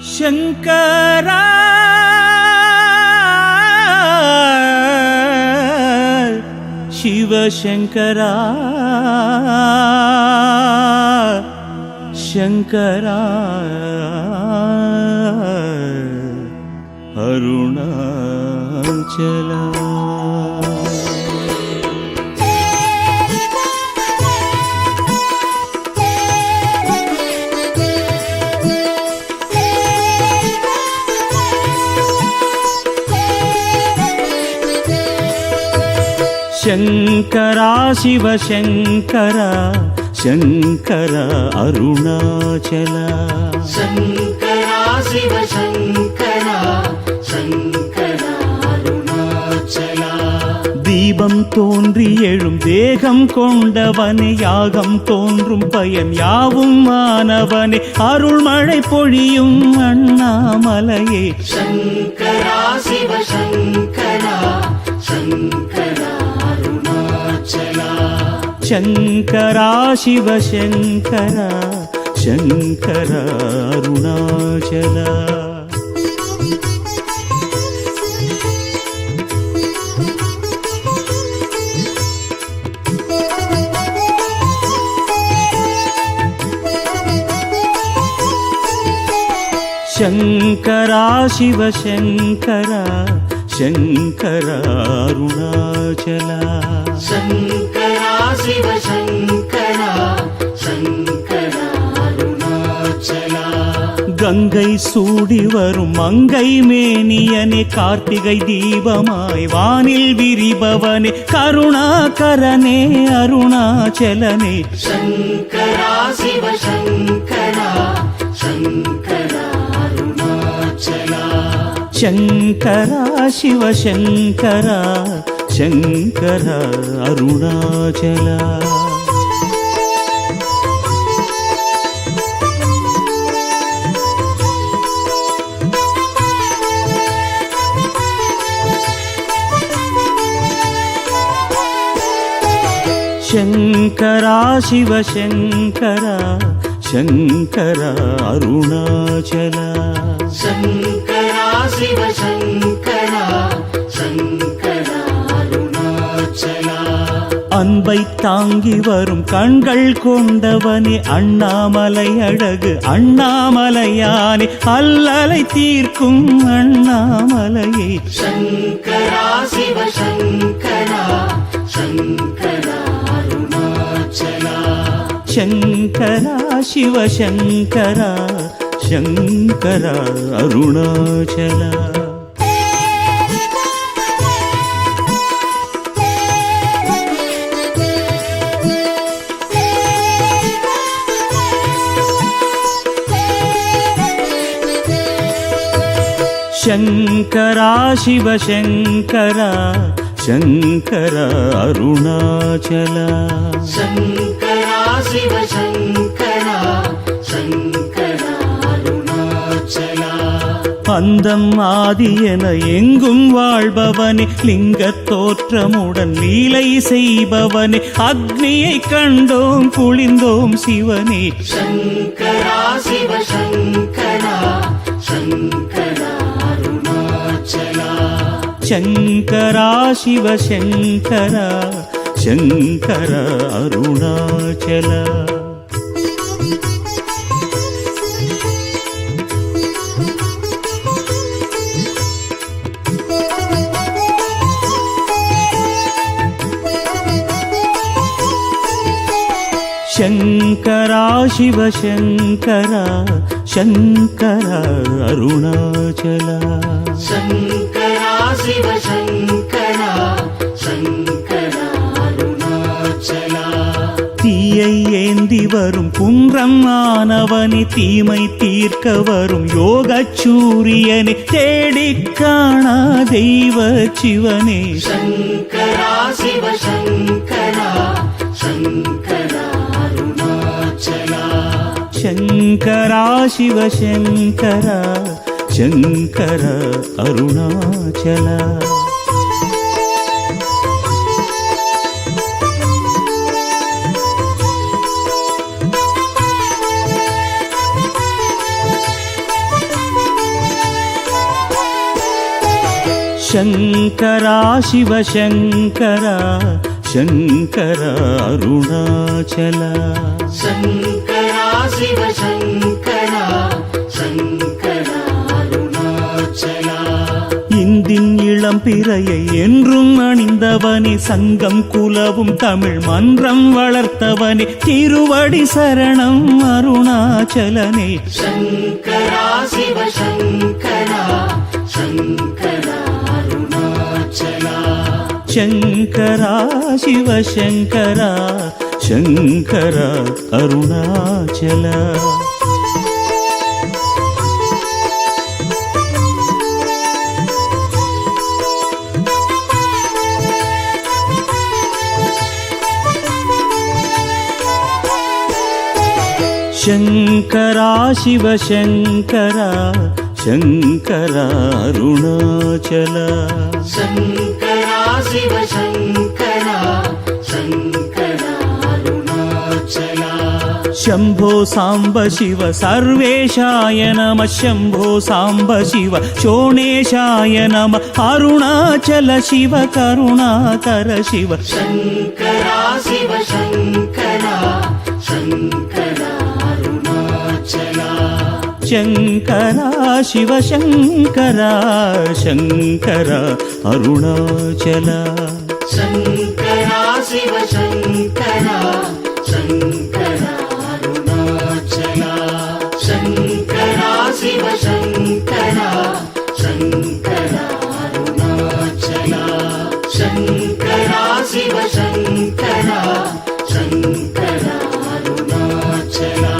शंकरा शिव शंकरा शंकरा अरुणाचला शंकरा शिव शंकरा शंकरा अरुणाचला शंकरा शिव शंकरा शंकरा अरुणाचला தீபம் தோன்றி எழும் தேகம் கொண்டவனே யாகம் தோன்றும் பயன் யாவும் மாணவனே அருள்மழை பொழியும் அண்ணாமலையே शंकरा शिव शंकरा शंकरा अरुणाचला शंकरा शिव शंकरा शंकरा अरुणाचला शंकरा शिव शंकरा शंकरा अरुणाचला शंकरा शिव शंकरा शंकरा अरुणाचला गंगை சூடி வரும் மங்கை மேனியனே கார்த்திகை தீபமாய் வானில் விரிபவனே கருணாகரனே அருணாச்சலனே शंकरा शिव शंकरा शंकरा अरुणाचला शंकरा शिव शंकरा शंकरा अरुणाचला शंकरा शिव शंकरा शंकरा अरुणाचला शंकरा शिव शंकरा शंकरा अरुणाचला அன்பை தாங்கி வரும் கண்கள் கொண்டவனே அண்ணாமலை அழகு அண்ணாமலையானே அல்லலை தீர்க்கும் அண்ணாமலையே शंकरा शिव शंकरा शंकरा अरुणाचला शंकरा शिव शंकरा शंकरा अरुणाचला शंकरा शिव शंकरा शंकरा अरुणाचला शंकरा शिव शंकरा शंकरा अरुणाचला அந்தம் ஆதி என எங்கும் வாழ்பவனே லிங்கத் தோற்றமுடன் லீலை செய்பவனே அக்னியை கண்டோம் குளிந்தோம் சிவனே शंकरा शिव शंकरा शंकरा अरुणाचला शंकरा शिव शंकरा शंकरा अरुणाचला शंकरा शिव शंकरा शंकरा अरुणाचला शंकरा शिव शंकरा शंकरा अरुणाचला தீயை ஏந்தி வரும் குன்றம் ஆனவனே தீமை தீர்க்க வரும் யோகச் சூரியனே தேடிக் காணா தெய்வ சிவனே शंकरा शिव शंकरा शंकरा अरुणाचला शंकरा शिव शंकरा शंकरा अरुणाचला शङ्करा शिवशङ्करा शङ्करा अरुणाचला शङ्करा शिवशङ्करा शङ्करा अरुणाचला இந்தின் இளம் பிறையை என்றும் அணிந்தவனே சங்கம் குலவும் தமிழ் மன்றம் வளர்த்தவனே திருவடி சரணம் அருணாச்சலனே शङ्करा शिवशङ्करा शङ्करा अरुणाचला शङ्करा शिवशङ्करा शङ्करा अरुणाचला शङ्करा शिवशङ्करा शङ्करा अरुणाचला शङ्करा शिवशङ्करा शङ्करा अरुणाचला शम्भो साम्ब शिव सर्वेशाय नमः शम्भो साम्ब शिव शोणेशाय नमः अरुणाचल शिव करुणाकर शिव शङ्करा शिवशङ्करा शङ्करा अरुणाचला शङ्करा शिवशङ्करा शङ्करा अरुणाचला शङ्करा शिवशङ्करा शङ्करा अरुणाचला शङ्करा शिवशङ्करा शङ्करा अरुणाचला शङ्करा शिवशङ्करा शङ्करा अरुणाचला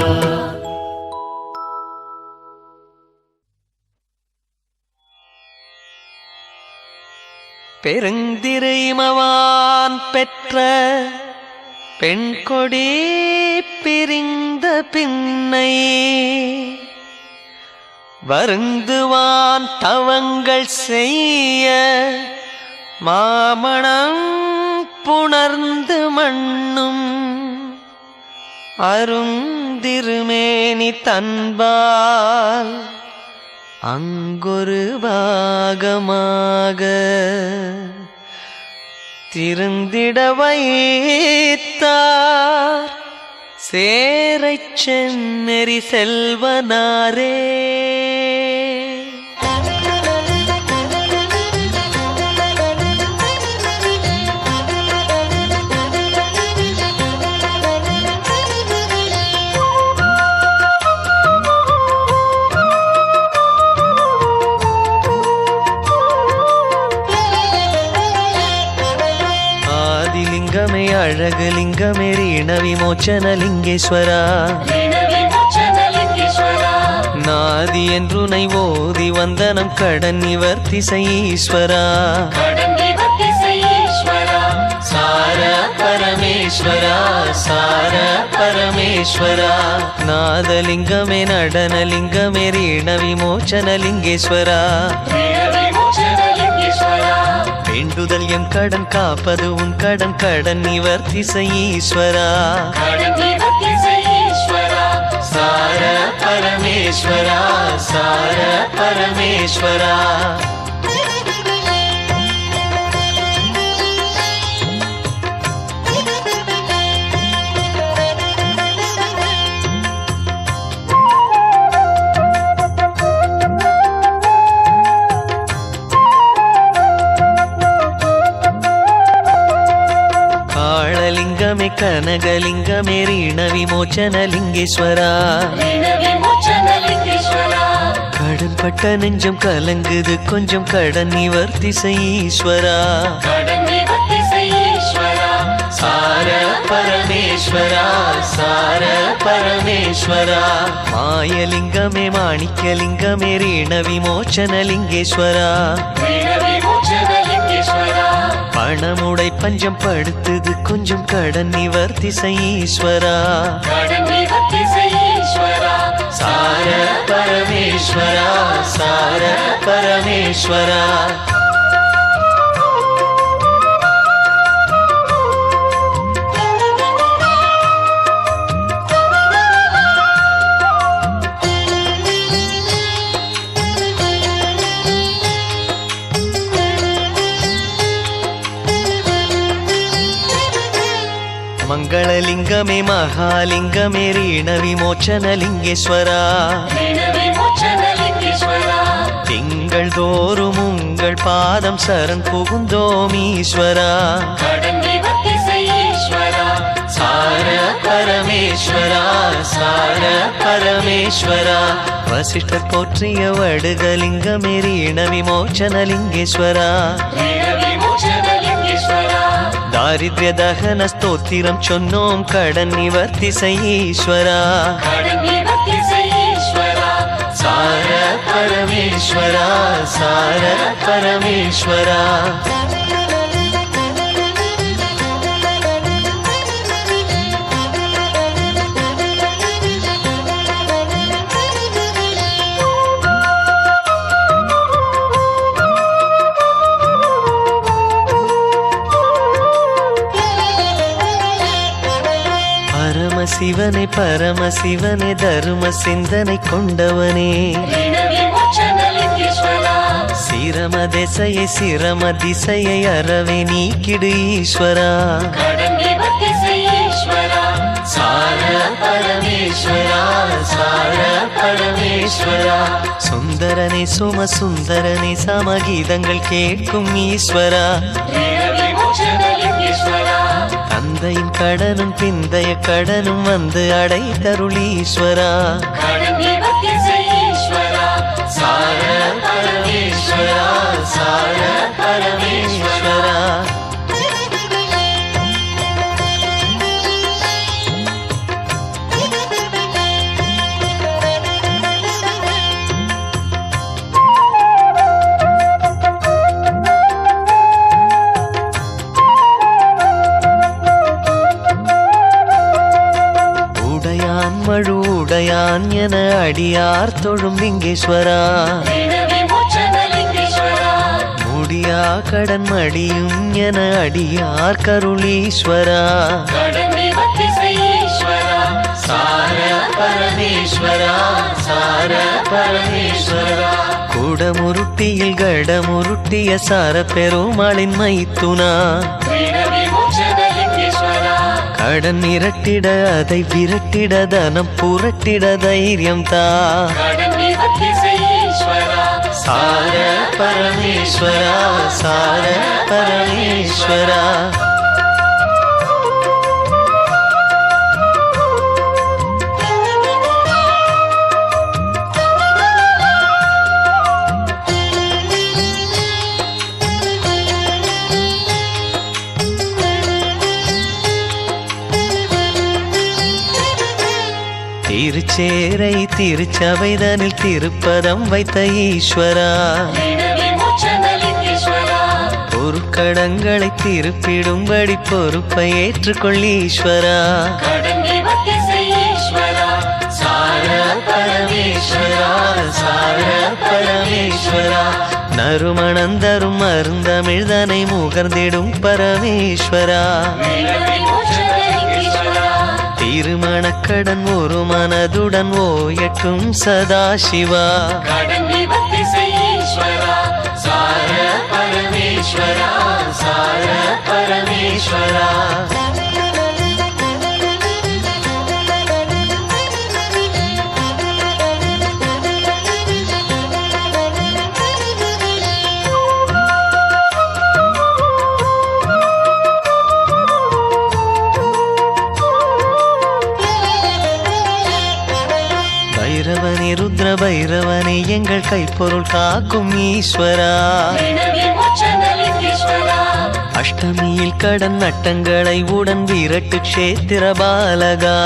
பெருந்திரைமவான் பெற்ற பெண் கொடி பிரிந்த பின்னை வருந்துவான் தவங்கள் செய்ய மாமணம் புணர்ந்து மண்ணும் அருந்திருமேனி தன்பால் அங்கொரு பாகமாக திருந்திட வைத்தார் சேரைச் செந்நெறி செல்வனாரே லிங்கமே அழகு லிங்கமே ரீண விமோச்சன லிங்கேஸ்வரா நாதி என்றுனை ஓதி வந்தனம் கடன் நிவர்த்தி ஈஸ்வரா சார பரமேஸ்வரா சார பரமேஸ்வரா நாதலிங்கமே நடனலிங்கமே ரீண விமோச்சன லிங்கேஸ்வரா வேண்டுதல் எம் கடன் காப்பது உன் கடன் கடன் நிவர்த்தி ஈஸ்வரா சார பரமேஸ்வரா சார பரமேஸ்வரா லிங்கமே கனகலிங்கமே ரீண விமோச்சன லிங்கேஸ்வரா கடன் பட்ட நெஞ்சம் கலங்குது கொஞ்சம் கடன் நிவர்த்தி ஈஸ்வரா சார பரமேஸ்வரா சார பரமேஸ்வரா மாயலிங்கமே மாணிக்கலிங்கமே ரீண விமோச்சன லிங்கேஸ்வரா பணமுடை பஞ்சம் படுத்துது கொஞ்சம் கடன் நிவர்த்தி ஈஸ்வரா சார பரமேஸ்வரா சார பரமேஸ்வரா ಲಿಂಗಮೇ ಮಹಾಲಿಂಗಮೇ ರೀಣ ವಿಮೋಚನ ಲಿಂಗೇಶ್ವರ திங்கள் தோறும் உங்கள் பாதம் சரண் புகுந்தோம் ஈஸ்வரா சார பரமேஸ்வரா சார பரமேஸ்வரா வசிஷ்டர் போற்றிய வடுகலிங்கமே ரீண விமோச்சன லிங்கேஸ்வரா தாரித்ய தகன ஸ்தோத்திரம் சொன்னோம் கடன் நிவர்த்தி செய் ஈஸ்வரா சார பரமேஸ்வரா சார பரமேஸ்வரா பரமசிவனே பரமசிவனே தரும சிந்தனை கொண்டவனே சிரம திசையை சிரம திசையை அறவே நீக்கிடு ஈஸ்வரா சார பரமேஸ்வரா சார பரமேஸ்வரா சுந்தரனே சும சுந்தரனே சமகீதங்கள் கேட்கும் ஈஸ்வரா தந்தையின் கடனும் பிந்தைய கடனும் வந்து அடைத்தருளீஸ்வரா சார பரமேஸ்வரா சார பரமேஸ்வரா மழுடையான் என அடியார் தொழும் லிங்கேஸ்வரா முடியா கடன் மடியும் என அடியார் கருளீஸ்வரா சார பரமேஸ்வரா சார பரமேஸ்வரா குடமுருட்டியில் கடமுருட்டிய சார பெருமாளின் மைத்துனா கடன் இரட்டிட அதை விரட்டிட தனம் புரட்டிட தைரியம் தா சார பரமேஸ்வரா சார பரமேஸ்வரா திருச்சேரை திருச்சபைதனில் திருப்பதம் வைத்த ஈஸ்வரா பொருட்கடங்களை திருப்பிடும்படி பொறுப்பை ஏற்றுக்கொள் ஈஸ்வரா சார பரமேஸ்வரா சார பரமேஸ்வரா நறுமணந்தரும் மருந்தமிழ்தனை முகர்ந்திடும் பரமேஸ்வரா திருமணக்கடன் ஒரு மனதுடன் ஓயட்டும் சதாசிவா சார பரமேஸ்வரா சார பரமேஸ்வரா பைரவனே ருத்ர பைரவனே எங்கள் கைப்பொருள் காக்கும் ஈஸ்வரா அஷ்டமியில் கடன் நட்டங்களை உடன் விரட்டு க்ஷேத்திர பாலகா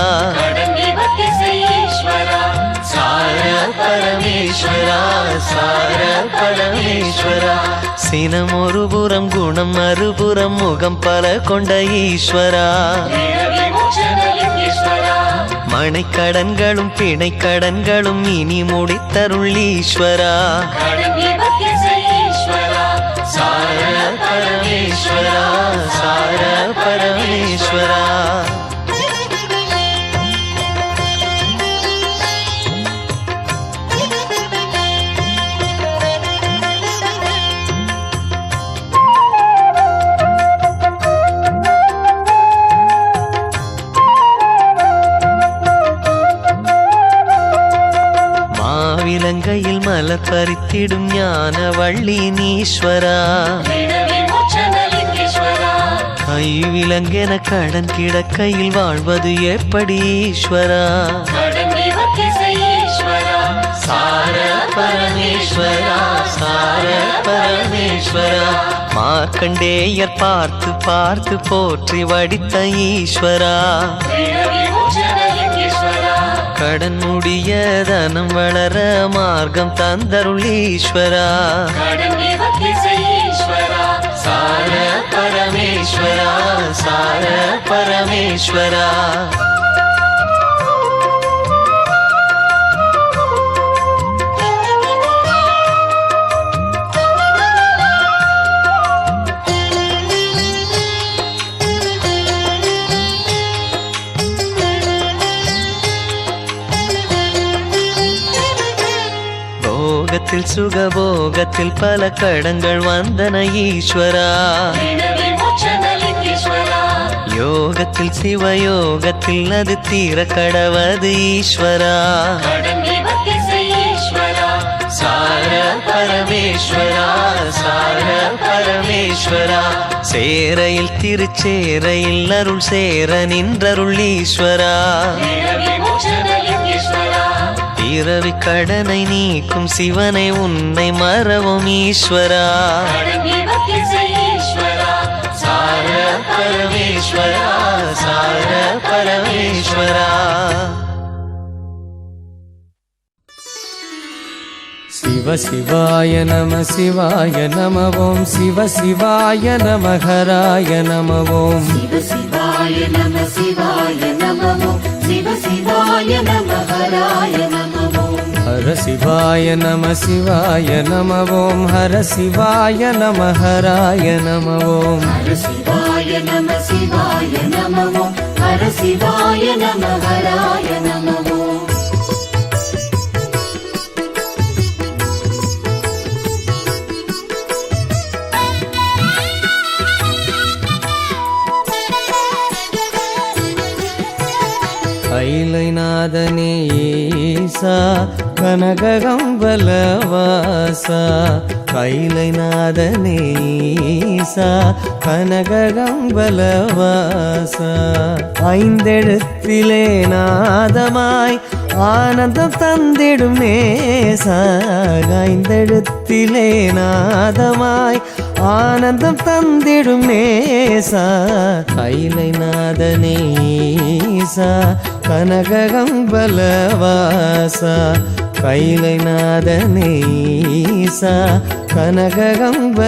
சார பரமேஸ்வரா சார பரமேஸ்வரா சினம் ஒரு புறம் குணம் மறுபுறம் முகம் பல கொண்ட ஈஸ்வரா மனைக்கடன்களும் பிணைக்கடன்களும் இனி முடித்தருள் ஈஸ்வரா சார பரமேஸ்வரா சார பரமேஸ்வரா மாவிலங்கையில் மலர் பறித்திடும் ஞான வள்ளீனீஸ்வரா கைவிலங்கென கடன் கிடக்கையில் வாழ்வது எப்படி ஈஸ்வரா சார பரமேஸ்வரா சார பரமேஸ்வரா மார்க்கண்டேயர் பார்த்து பார்த்து போற்றி வடித்த ஈஸ்வரா கடன் முடிய தனம் வளர மார்க்கம் தந்தருள் ஈஸ்வரா சார பரமேஸ்வரா சார பரமேஸ்வரா போகத்தில் சுகபோகத்தில் பல கடங்கள் வந்தன ஈஸ்வரா யோகத்தில் சிவயோகத்தில் அது தீர கடவது ஈஸ்வரா சார பரமேஸ்வரா சார பரமேஸ்வரா சேரையில் திருச்சேரையில் அருள் சேர நின்றருள் ஈஸ்வரா பிறவி கடனை நீக்கும் சிவனை உன்னை மறவும் ஈஸ்வரா சார பரமேஸ்வரா சார பரமேஸ்வரா சிவ சிவாய நம சிவாய நம ஓம் சிவ சிவாய நம ஹராய நம ஓம் சிவ சிவாய நம சிவாய நம ஓம் சிவ சிவாய நம ஹராய நம ஓம் ஹர சிவாய நம சிவாய நம ஓம் ஹர சிவாய நம ஹராய நம ஓம் ஹர சிவாய நம சிவாய நம ஓம் ஹர சிவாய நம ஹராய நம ஓம் கைலைநாதனே ஈசா கனககம்பலவாசா கைலைநாதனே ஈசா கனககம்பலவாசா ஐந்தெழுத்திலே நாதமாய் ஆனந்தம் தந்திடும் நேசா ஐந்தெழுத்திலே நாதமாய் ஆனந்தம் தந்திடும் நேசா கைலைநாதனே ஈசா கனககம்பலவாசா கைலைநாதனே ஈசா கனககம்பலவாசா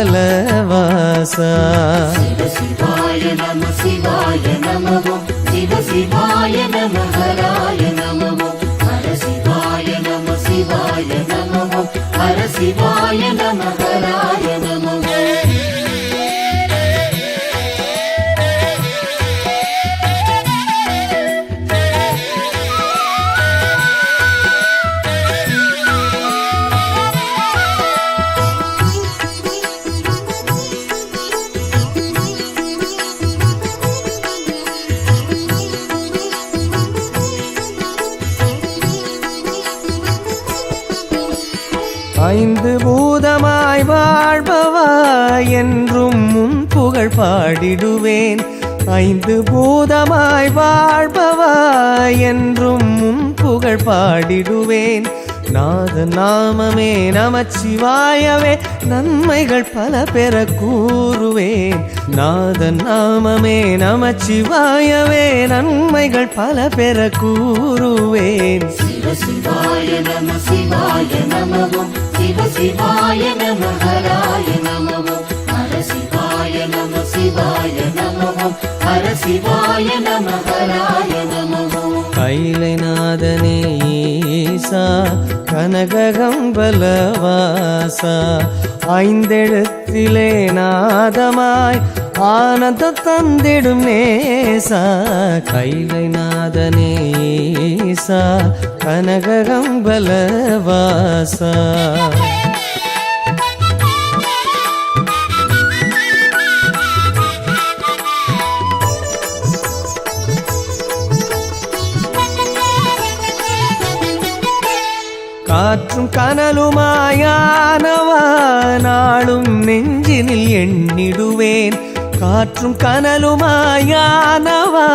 சிவ சிவாய நம சிவாய நம ஓம் சிவ சிவாய நம ஹராய நம ஓம் ஹர சிவாய நம சிவாய நம ஓம் ஹர சிவாய நம ஹராய நம ஓம் ஐந்து பூதமாய் வாழ்பவா என்றும் முன் புகழ் பாடிடுவேன் ஐந்து பூதமாய் வாழ்பவா என்றும் முன் புகழ் பாடிடுவேன் நாத நாமமே நமச்சிவாயவே நன்மைகள் பல பெற கூறுவேன் நாத நாமமே நமச்சிவாயவே நன்மைகள் பல பெற கூறுவேன் சிவ சிவாய நம சிவாய நம ஓம் சிவ சிவாய நம ஹராய நம ஓம் ஹர சிவாய நம சிவாய நம ஓம் ஹர சிவாய நம ஹராய நம ஓம் கைலைநாதனே ஈசா கனககம்பலவாசா ஐந்தெழுத்திலே நாதமாய் ஆனந்தம் தந்திடும் நேசா கைலைநாதனே ஈசா கனககம்பலவாசா காற்றும் கனலுமாயானவா நாளும் நெஞ்சினில் எண்ணிடுவேன். காற்றும் கனலுமாயானவா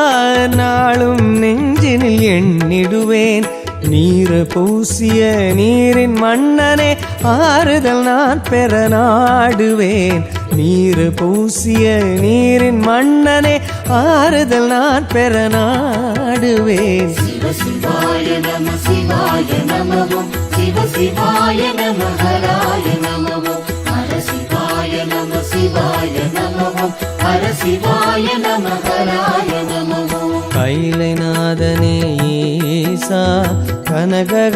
நாளும் நெஞ்சினில் எண்ணிடுவேன். நீர் பூசிய நீரின் மன்னனே ஆறுதல் நான் பெற நாடுவேன். நீர் பூசிய நீரின் மன்னனே ஆறுதல் நான் பெற நாடுவேன். சிவ சிவாய நம சிவாய நமவோம் சிவ சிவாய நம ஹராய நமவோம் ஹர சிவாய நம சிவாய நமவோம் ஹர சிவாய நம ஹராய நமவோம். கைலைநாதனே ஈசா கனககம்பலவாசா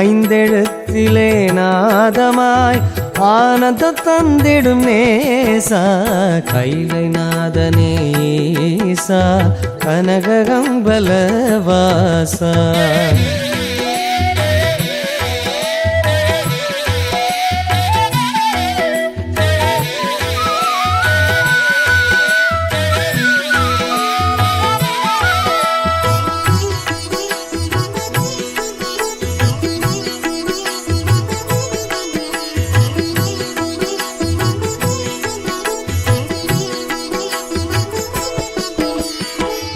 ஐந்தெழுத்திலே நாதமாய் ஆனந்த தந்திடும் நேசா. கைலைநாதனே ஈசா கனககம்பலவாசா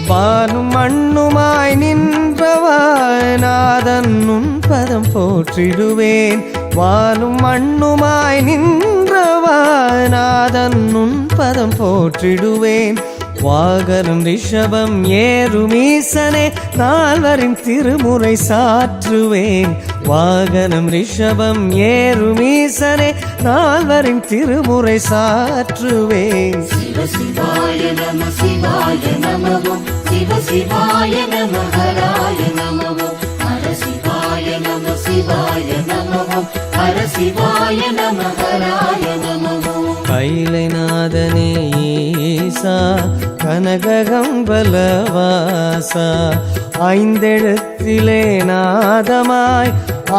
வானும் மண்ணுமாய் நின்றவா நாதன் உன் பதம் போற்றிடுவேன். வானும் மண்ணுமாய் நின்றவா நாதன் உன் பதம் போற்றிடுவேன். வாகனம் ரிஷபம் ஏறும் ஈசனே நால்வரின் திருமுறை சாற்றுவேன். வாகனம் ரிஷபம் ஏறும் ஈசனே நால்வரின் திருமுறை சாற்றுவேன். சிவ சிவாய நம சிவாய நமவோம் சிவ சிவாய நம ஹராய நமவோம் ஹர சிவாய நம சிவாய நமவோம் ஹர சிவாய நம ஹராய நமவோம். கைலைநாதனே ஈசா கனககம்பலவாசா ஐந்தெழுத்திலே நாதமாய்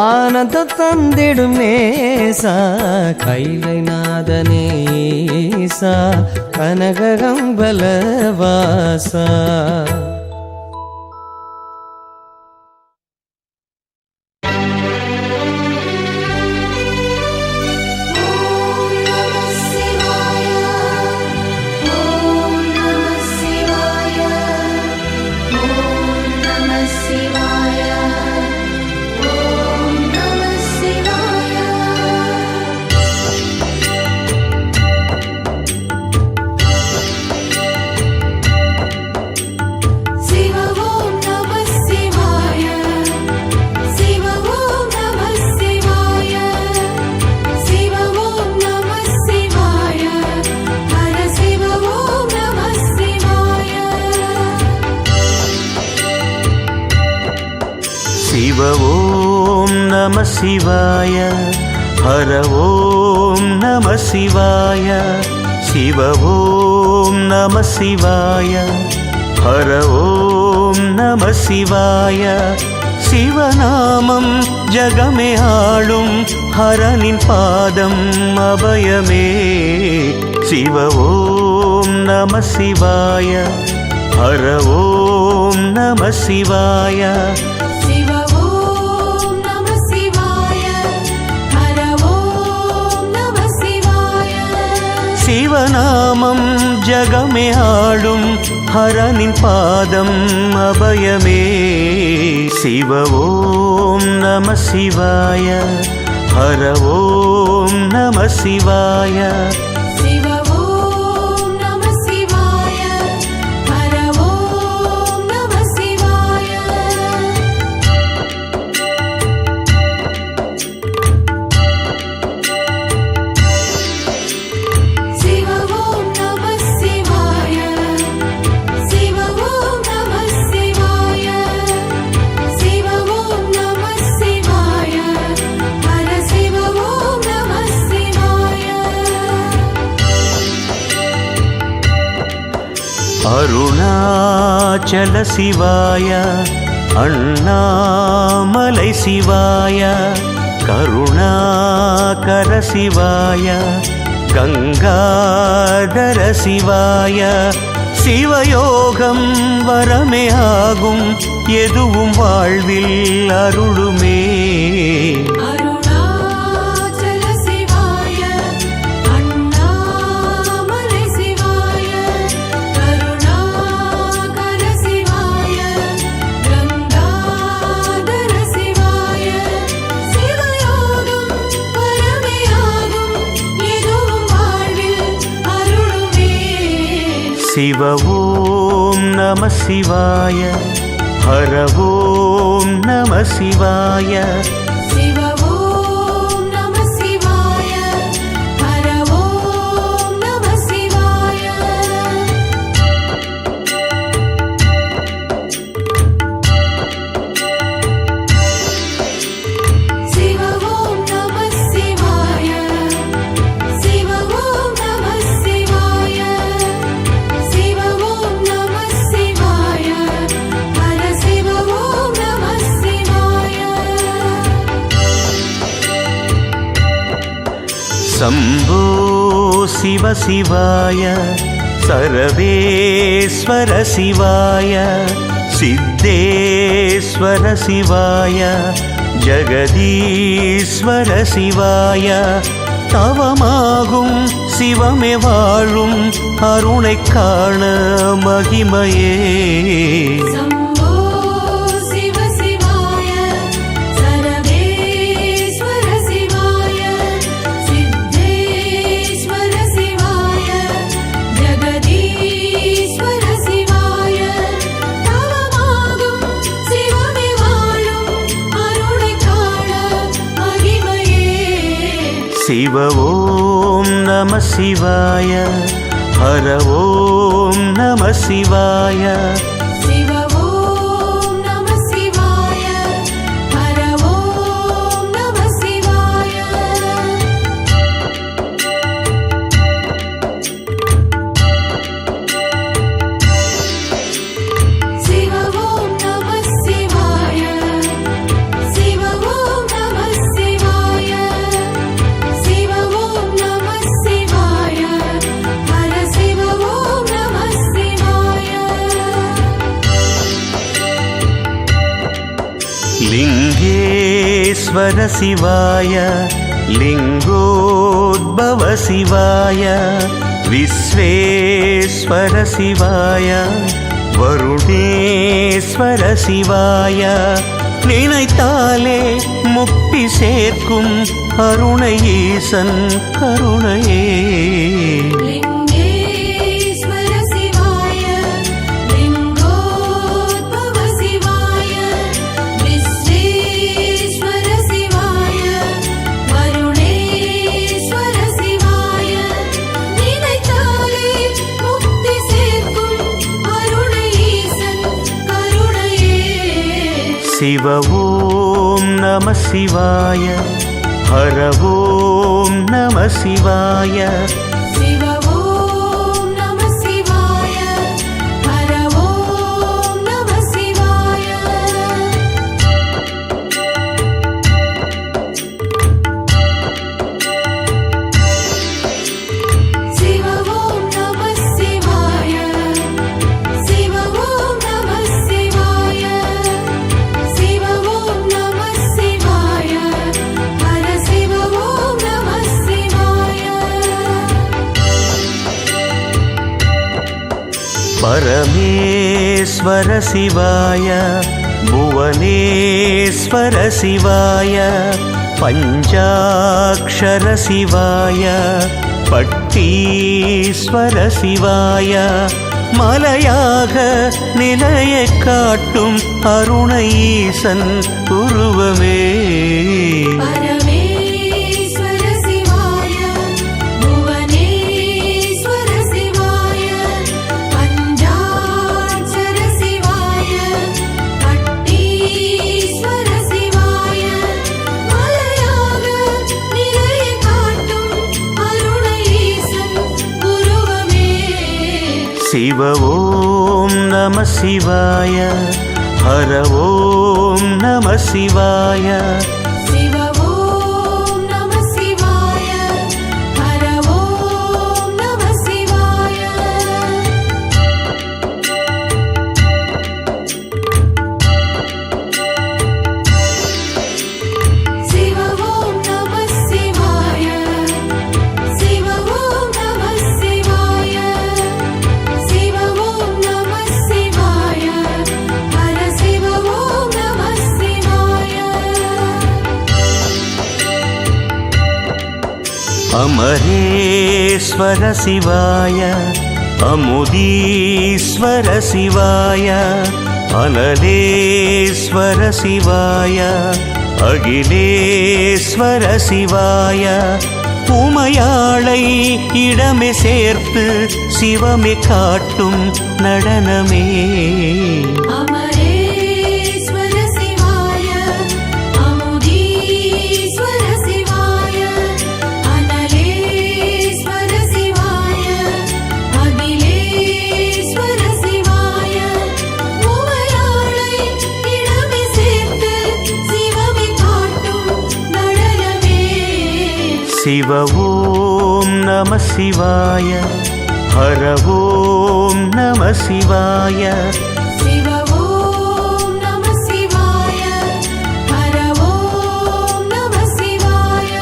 ஆனந்த தந்திடும் நேசா. கைலைநாதனே ஈசா கனககம்பலவாசா சிவ ஓம் நம சிவாய ஹர ஓம் நம சிவாய சிவ ஓம் நம சிவாய ஹர ஓம் நம சிவாய. சிவநாமம் ஜகமே ஆளும் ஹரனின் பாதம் அபயமே. சிவ ஓம் நம சிவாய ஹர ஓம் நம சிவாய சிவநாமம் ஜகமே ஆளும் ஹரனின் பாதம் அபயமே. சிவ ஓம் நம சிவாய ஹர ஓம் நம சிவாய அருணாச்சல சிவாய அண்ணாமலை சிவாய கருணாகர சிவாய கங்காதர சிவாய சிவயோகம் வரமே ஆகும் எதுவும் வாழ்வில் அருளுமே. அருணாச்சல சிவாய அண்ணாமலை சிவாய கருணாகர சிவாய கங்காதர சிவாய சிவயோகம் வரமையாகும் எதுவும் வாழ்வில் அருளுமே. சிவ ஓம் நம சிவாய ஹர ஓம் நம சிவாய சிவ ஓம் நம சிவாய ஹர ஓம் நம சிவாய சிவ ஓம் நம சிவாய சிவ ஓம் நம சிவாய சிவ ஓம் நம சிவாய ஹர சிவ ஓம் நம சிவாய சம்போ சிவ சிவாய சர்வேஸ்வர சிவாய சித்தேஸ்வர சிவாய ஜகதீஸ்வர சிவாய தவமாகும் சிவமே வாழும் அருணைக் காண மகிமையே. சம்போ சிவ சிவாய சர்வேஸ்வர சிவாய சித்தேஸ்வர சிவாய ஜகதீஸ்வர சிவாய தவமாகும் சிவமே வாழும் அருணைக் காண மகிமையே. சிவ ஓம் நம சிவாய ஹர ஓம் நம சிவாய சிவ ஓம் நம சிவாய ஹர ஓம் நம சிவாய சிவ ஓம் நம சிவாய சிவ ஓம் நம சிவாய சிவ ஓம் நம சிவாய ஹர சிவ ஓம் நம சிவாய லிங்கேஸ்வர சிவாய லிங்கோத்பவ சிவாய விஸ்வேஸ்வர சிவாய வருணேஸ்வர சிவாய நினைத்தாலே முக்தி சேர்க்கும் அருணை ஈசன் கருணையே. லிங்கேஸ்வர சிவாய லிங்கோத்பவ சிவாய விஸ்வேஸ்வர சிவாய வருணேஸ்வர சிவாய நினைத்தாலே முக்தி சேர்க்கும் அருணை ஈசன் கருணையே. சிவ ஓம் நம சிவாய ஹர ஓம் நம சிவாய சிவ ஓம் நம சிவாய ஹர ஓம் நம சிவாய சிவ ஓம் நம சிவாய சிவ ஓம் நம சிவாய சிவ ஓம் நம சிவாய ஹர சிவ ஓம் நம சிவாய பரமேஸ்வர சிவாய புவனேஸ்வர சிவாய பஞ்சாக்ஷர சிவாய பட்டீஸ்வர சிவாய மலையாக நிலையை காட்டும் அருணை ஈசன் உருவமே. பரமேஸ்வர சிவாய புவனேஸ்வர சிவாய பஞ்சாட்சர சிவாய பட்டீஸ்வர சிவாய மலையாக நிலையை காட்டும் அருணை ஈசன் உருவமே. சிவ ஓம் நம சிவாய ஹர ஓம் நம சிவாய சிவ ஓம் நம சிவாய ஹர ஓம் நம சிவாய अमरेश्वर शिवाय अमुदीश्वर शिवाय अनलेश्वर शिवाय अखिलेश्वर शिवाय உமையாளை இடமே சேர்த்து சிவமே காட்டும் நடனமே அமரேஸ்வர சிவாய அமுதீஸ்வர சிவாய அனலேஸ்வர சிவாய அகிலேஸ்வர சிவாய உமையாளை இடமே சேர்த்து சிவமே காட்டும் நடனமே शिव ॐ नमः शिवाय हर ॐ नमः शिवाय शिव ॐ नमः शिवाय हर ॐ नमः शिवाय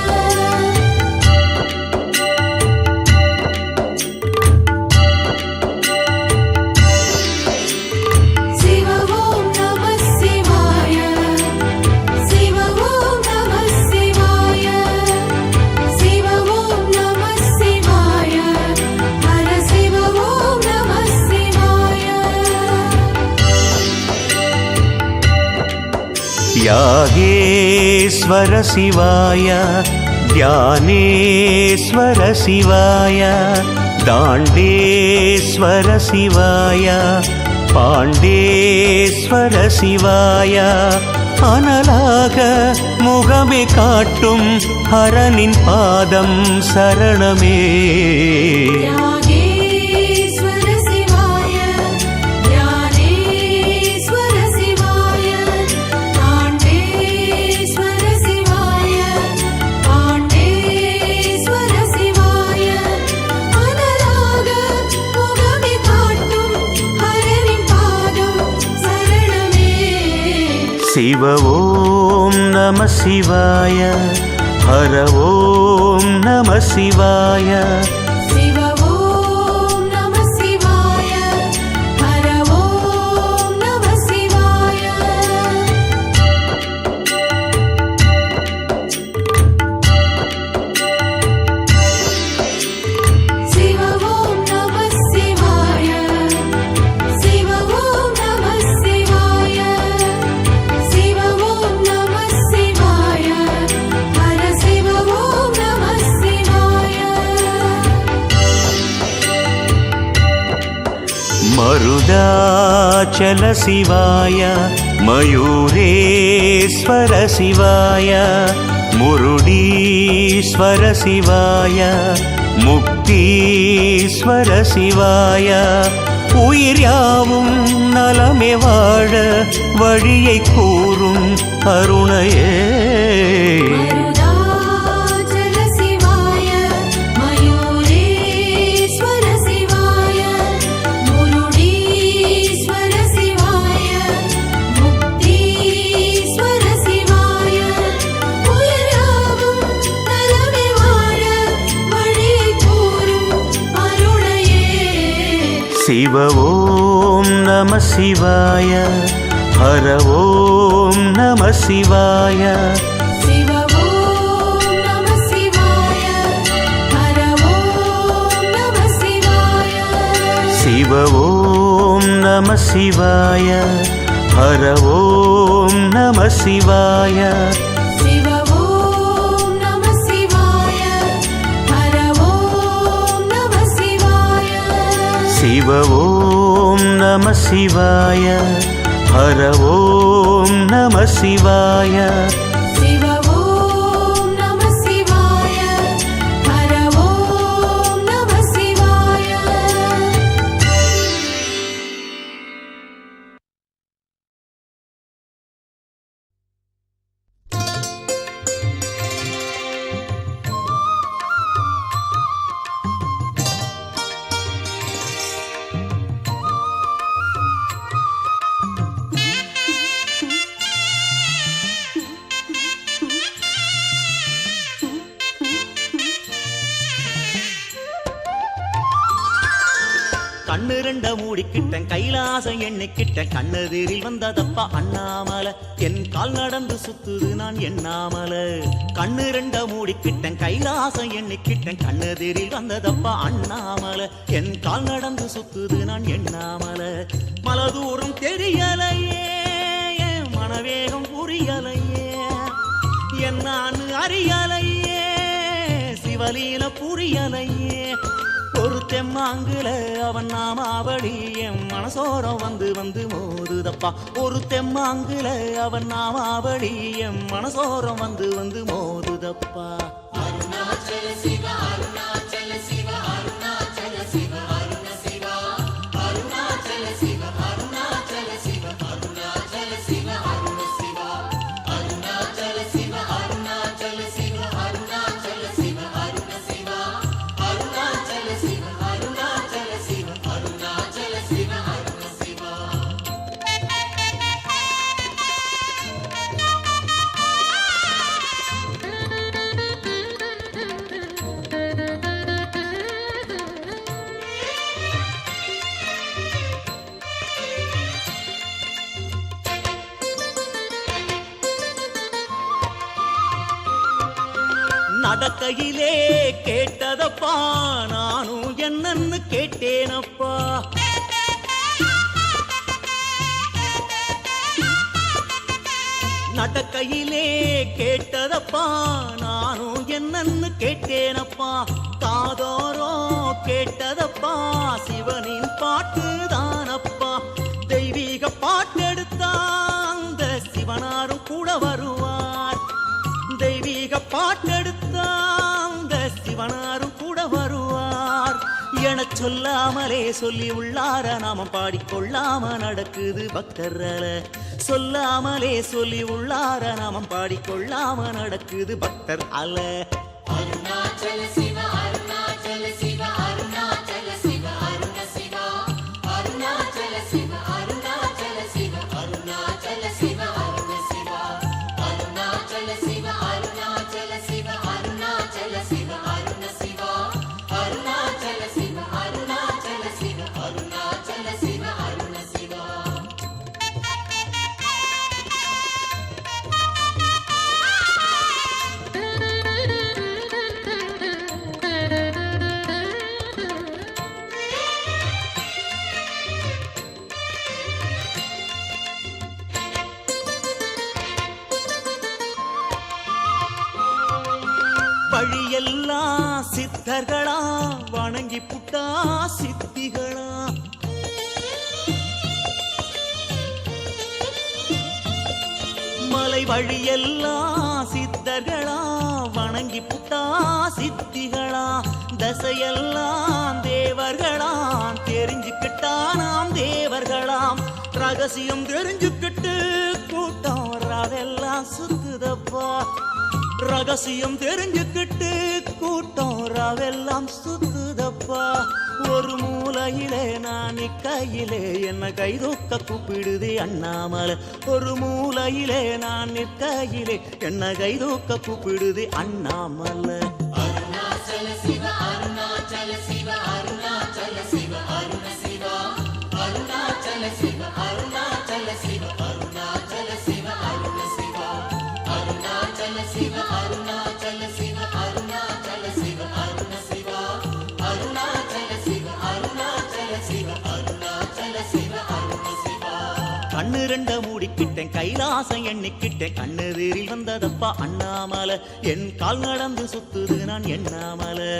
शिव ॐ नमः शिवाय शिव ॐ नमः शिवाय शिव ॐ नमः शिवाय हर शिव ॐ नमः शिवाय यागेश्वर शिवाय ध्यानेश्वर शिवाय दाण्डेश्वर शिवाय पाण्डेश्वर शिवाय अनलाग मुगमे काट्टुम हरनिन पादम शरणमे यागेश्वर शिवाय ध्यानेश्वर शिवाय दाण्डेश्वर शिवाय पाण्डेश्वर शिवाय अनलाग मुगमे काट्टुम हरनिन पादम शरणमे शिव ॐ नमः शिवाय हर ॐ नमः शिवाय शिव ॐ नमः शिवाय हर ॐ नमः शिवाय शिव ॐ नमः शिवाय शिव ॐ नमः शिवाय शिव ॐ नमः शिवाय हर शिव ॐ नमः शिवाय मरुदाचल शिवाय मयूरेश्वर शिवाय मुरुडीश्वर शिवाय मुक्तीश्वर शिवाय உயிர் யாவும் நலமே வாழ வழியை கூறும் அருணையே मरुदाचल शिवाय मयूरेश्वर शिवाय मुरुडीश्वर शिवाय मुक्तीश्वर शिवाय उयरावुम नलमे वाழ वழியை கூறும் அருணையே शिव ॐ नमः शिवाय हर ॐ नमः शिवाय शिव ॐ नमः शिवाय हर ॐ नमः शिवाय शिव ॐ नमः शिवाय हर ॐ नमः शिवाय शिव ॐ नमः शिवाय हर ॐ नमः शिवाय शिव ॐ नमः शिवाय हर ॐ नमः शिवाय शिव ॐ नमः शिवाय हर ॐ नमः शिवाय கண்ணு ரெண்ட மூடிக்கிட்டேன் கைலாசம் எண்ணிக்கிட்டேன் கண்ணெதிரில் வந்ததப்பா அண்ணாமலை என் கால் நடந்து சுத்துது நான் எண்ணாமலை கண்ணு ரெண்ட மூடிக்கிட்டேன் கைலாசம் எண்ணிக்கிட்டேன் கண்ணெதிரில் வந்ததப்பா அண்ணாமலை என் கால் நடந்து சுத்துது நான் எண்ணாமலை மலதூரம் தெரியலையே என் மனவேகம் புரியலையே என்னான்னு அறியலையே சிவலீல புரியலையே ஒரு தெம்மாங்குல அவன் நாமாவளி என் மனசோரம் வந்து வந்து மோதுதப்பா ஒரு தெம்மாங்குல அவன் நாமாவளி என் மனசோரம் வந்து வந்து மோதுதப்பா அருணாச்சல சிவ அருணாச்சல சிவ அருணாச்சல சிவ அருண சிவா அருணாச்சல சிவ அருணாச்சல சிவ அருணாச்சல சிவ அருண சிவா அருணாச்சல சிவ அருணாச்சல சிவ அருணாச்சல சிவ அருண சிவா அருணாச்சல சிவ அருணாச்சல சிவ அருணாச்சல சிவ அருண சிவா நடக்கையிலே கேட்டதப்பா நானும் என்னன்னு கேட்டேனப்பா நடக்கையிலே கேட்டதப்பா நானும் என்னன்னு கேட்டேனப்பா காதோரோ கேட்டதப்பா சிவனின் பாட்டு தானப்பா தெய்வீக பாட்டெடுத்தா அந்த சிவனாரும் கூட வருவார் தெய்வீக பாட்டெடுத்தா அந்த சிவனாரும் கூட வருவார் என சொல்லாமலே சொல்லி உள்ளார நாம பாடிக்கொள்ளாம நடக்குது பக்தர்ல சொல்லாமலே சொல்லி உள்ளார நாம பாடிக்கொள்ளாம நடக்குது பக்தர் அல்ல அருணாச்சல சிவ அருணாச்சல சிவ அருணாச்சல சிவ அருண சிவா அருணாச்சல சிவ அருணாச்சல சிவ அருணாச்சல சிவ அருண சிவா அருணாச்சல சிவ அருணாச்சல சிவ அருணாச்சல சிவ அருண சிவா அருணாச்சல சிவ அருணாச்சல சிவ அருணாச்சல சிவ அருண சிவா வழியெல்லாம் சித்தர்களா வணங்கி புட்டா சித்திகளா மலை வழியெல்லாம் சித்தர்களா வணங்கி புட்டா சித்திகளா தசையெல்லாம் தேவர்களாம் தெரிஞ்சுக்கிட்டா நாம் தேவர்களாம் ரகசியம் தெரிஞ்சுக்கிட்டு கூட்டம் ராவெல்லாம் சுத்துதப்பா ரகசியம் தெரிஞ்சுக்கிட்டு கூட்டம் ராவெல்லாம் சுத்துதப்பா ஒரு மூலையிலே நான் நிற்கையிலே என்ன கைதூக்க கூப்பிடுதே அண்ணாமலை ஒரு மூலையிலே நான் நிற்கையிலே என்ன கைதூக்க கூப்பிடுதே அண்ணாமலை அருணாச்சல சிவ அருணாச்சல சிவ அருணாச்சல சிவ அருண சிவா அருணாச்சல சிவ அருணாச்சல சிவ அருணாச்சல சிவ அருண சிவா அருணாச்சல சிவ அருணாச்சல சிவ அருணாச்சல சிவ அருண சிவா அருணாச்சல சிவ அருணாச்சல சிவ அருணாச்சல சிவ அருண சிவா கண்ணு ரெண்ட மூடிக்கிட்டேன் கைலாசம் எண்ணிக்கிட்டேன் கண்ணெதிரில் வந்ததப்பா அண்ணாமலை என் கால் நடந்து சுத்துது நான் எண்ணாமலை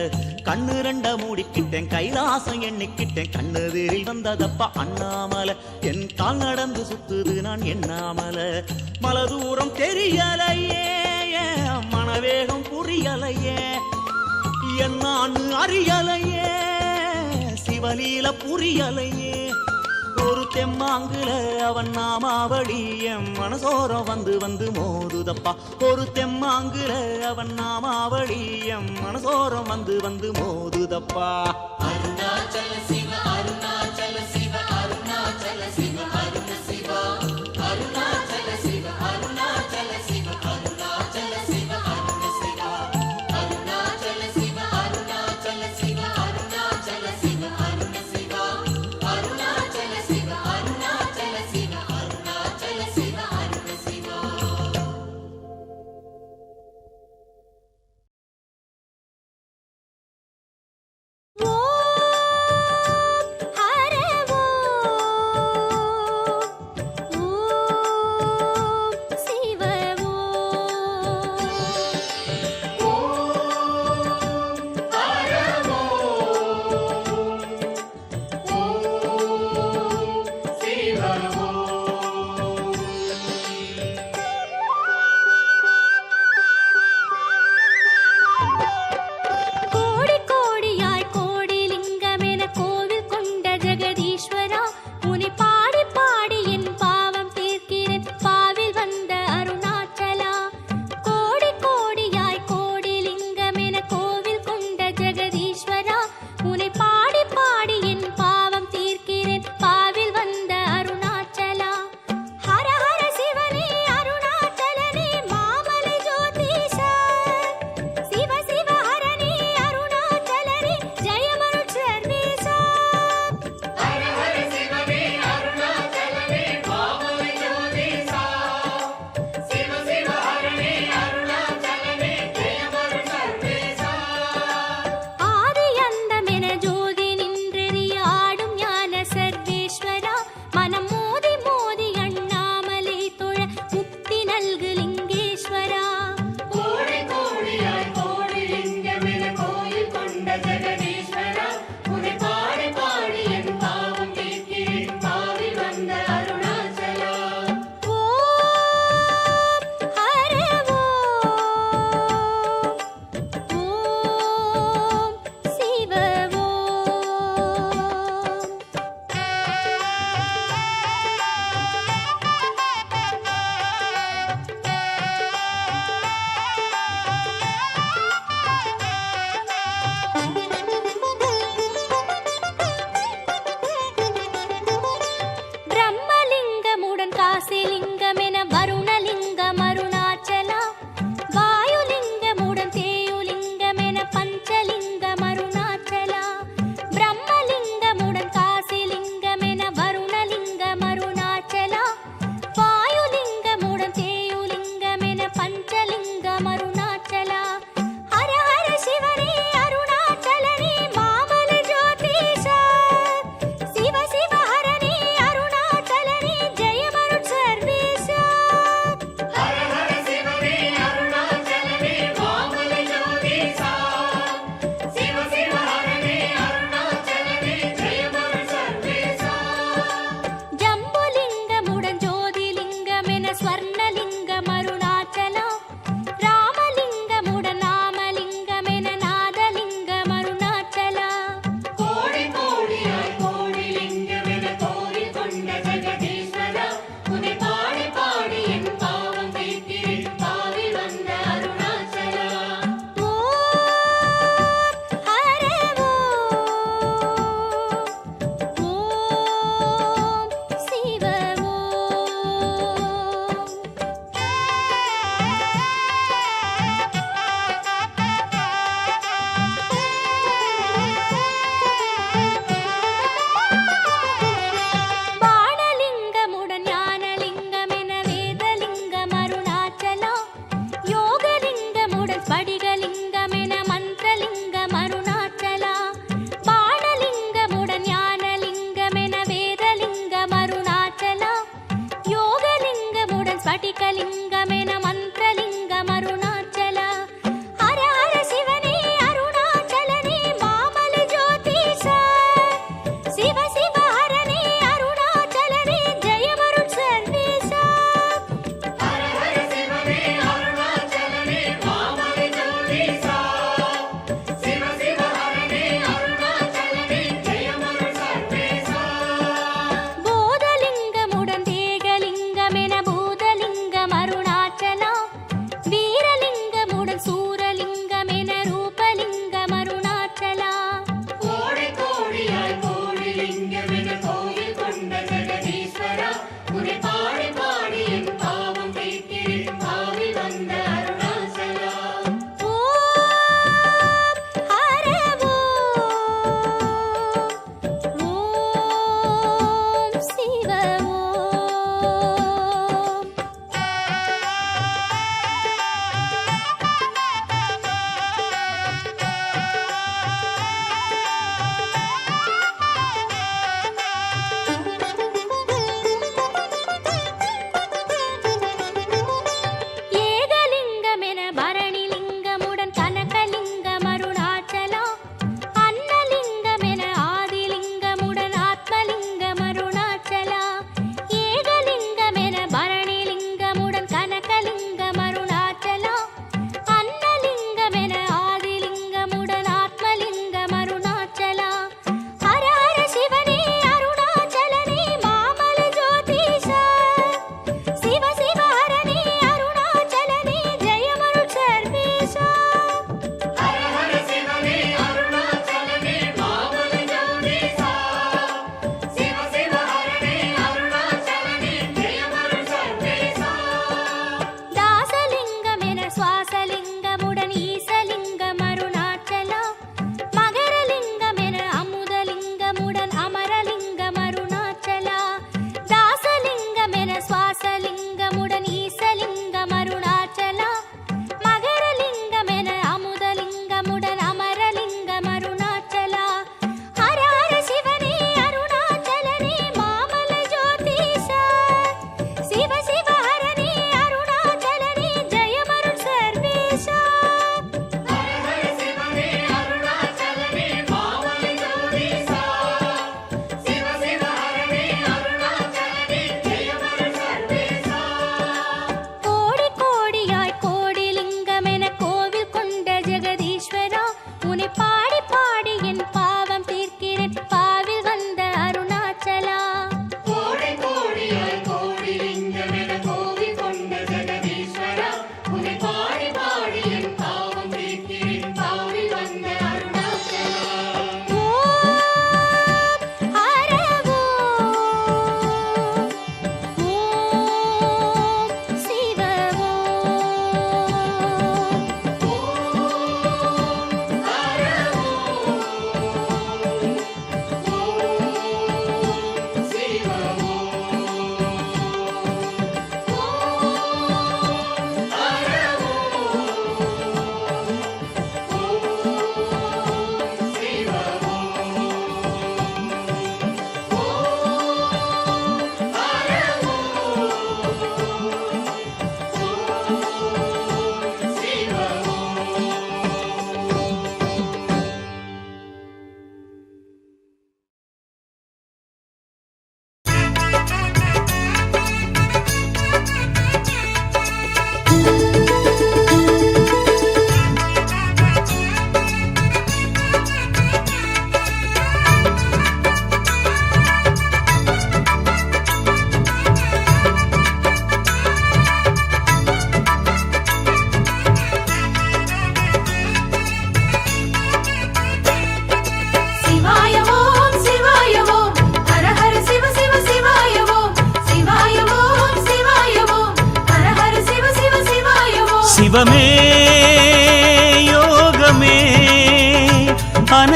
கண்ணு ரெண்ட மூடிக்கிட்டேன் கைலாசம் எண்ணிக்கிட்டேன் கண்ணெதிரில் வந்ததப்பா அண்ணாமலை என் கால் நடந்து சுத்துது நான் எண்ணாமலை மலதூரம் தெரியலையே என் மனவேகம் புரியலையே என்னான்னு அறியலையே சிவலீல புரியலையே ஒரு தெம்மாங்குல அவன் நாமாவளி என் மனசோரம் வந்து வந்து மோதுதப்பா ஒரு தெம்மாங்குல அவன் நாமாவளி என் மனசோரம் வந்து வந்து மோதுதப்பா அருணாச்சல சிவ அருணாச்சல சிவ அருணாச்சல சிவ அருண சிவா அருணாச்சல சிவ அருணாச்சல சிவ அருணாச்சல சிவ அருண சிவா அருணாச்சல சிவ அருணாச்சல சிவ அருணாச்சல சிவ அருண சிவா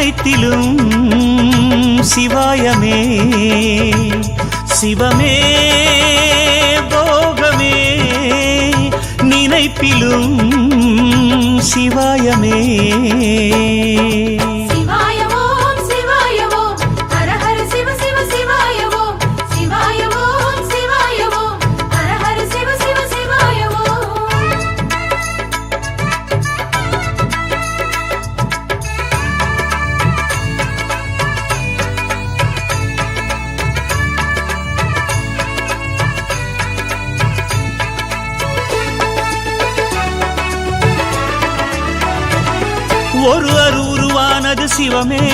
அனைத்திலும் சிவாயமே சிவமே போகமே நினைப்பிலும் சிவாயமே சிவாய ஓம் சிவாய ஓம் ஹர ஹர சிவ சிவ சிவாய ஓம் சிவாய ஓம் சிவாய ஓம் ஹர ஹர சிவ சிவ சிவாய ஓம் ஒரு உருவானது சிவமே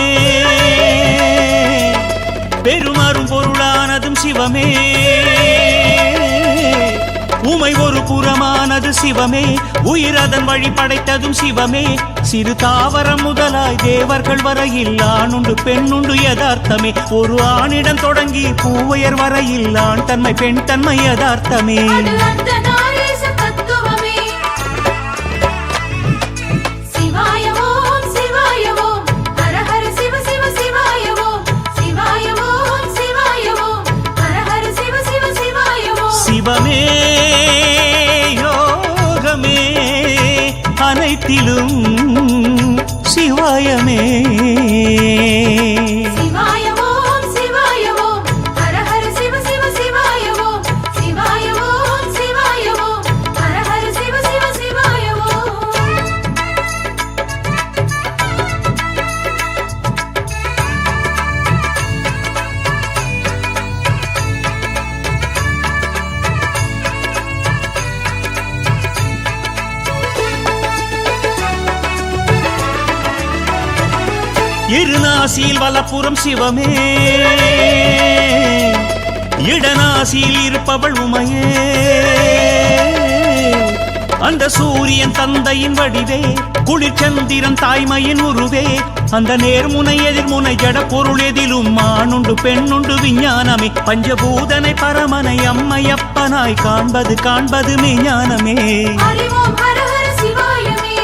பெருமரும் பொருளானதும் சிவமே உமை ஒரு புறமானது சிவமே உயிர் அதன் வழி படைத்ததும் சிவமே சிறு தாவரம் முதலாய் தேவர்கள் வரையில் ஆணுண்டு பெண்ணுண்டு யதார்த்தமே ஒரு ஆணிடம் தொடங்கி பூவையர் வரையில் ஆண் தன்மை பெண் தன்மை யதார்த்தமே அது அர்த்தநாரீச தத்துவமே சிவாய ஓம் சிவாய ஓம் ஹர ஹர சிவ சிவ சிவாய ஓம் சிவாய ஓம் சிவாய ஓம் ஹர ஹர சிவ சிவ சிவாய ஓம் சிவமே யோகமே அனைத்திலும் சிவாயமே சிவாய ஓம் சிவாய ஓம் ஹர ஹர சிவ சிவ சிவாய ஓம் சிவாய ஓம் சிவாய ஓம் ஹர ஹர சிவ சிவ சிவாய ஓம் இருநாசியில் வலப்புறம் சிவமே இடநாசியில் இருப்பவள் உமையே அந்த சூரியன் தந்தையின் வடிவே குளிர்ச்சந்திரன் தாய்மையின் உருவே அந்த நேர்முனை எதிர்முனை ஜட பொருள் எதிலும் ஆணுண்டு பெண்ணுண்டு விஞ்ஞானமே பஞ்சபூதனை பரமனை அம்மையப்பனாய் காண்பது காண்பது மெய்ஞானமே அறிவோம் ஹர ஹர சிவாயமே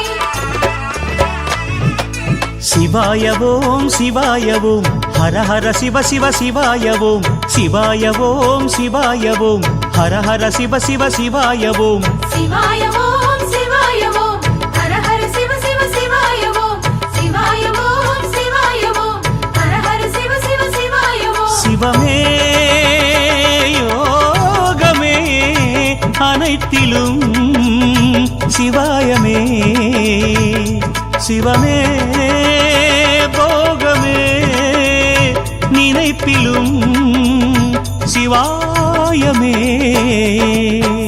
சிவாய ஓம் சிவாய ஓம் ஹர ஹர சிவ சிவ சிவாய ஓம் சிவாய ஓம் சிவாய ஓம் ஹர ஹர சிவ சிவ சிவாய ஓம் சிவாய ஓம் சிவாய ஓம் ஹர ஹர சிவ சிவ சிவாய ஓம் சிவாய ஓம் சிவாய ஓம் ஹர ஹர சிவ சிவ சிவாய ஓம் சிவமே யோகமே அனைத்திலும் சிவாயமே சிவமே போகமே நினைப்பிலும் சிவாயமே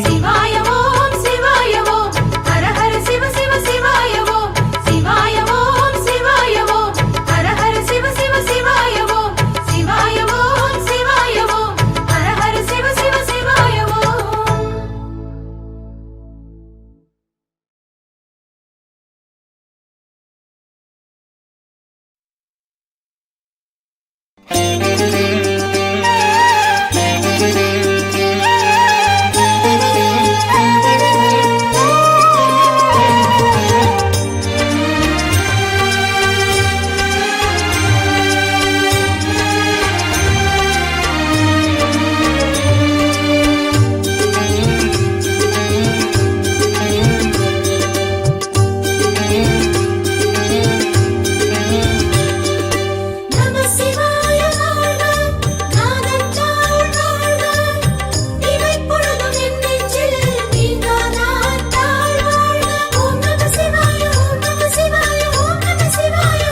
சிவாய ஓம் சிவாய ஓம் ஹர ஹர சிவ சிவ சிவாய ஓம் சிவாய ஓம் சிவாய ஓம் ஹர ஹர சிவ சிவ சிவாய ஓம் சிவாய ஓம் சிவாய ஓம் ஹர ஹர சிவ சிவ சிவாய ஓம் நம சிவாய வாழ்க நாதன் தாழ் வாழ்க இமைப்பொழுதும் என் நெஞ்சில் நீங்காதான் தாழ் வாழ்க ஓம் நம சிவாய ஓம் நம சிவாய ஓம் நம சிவாய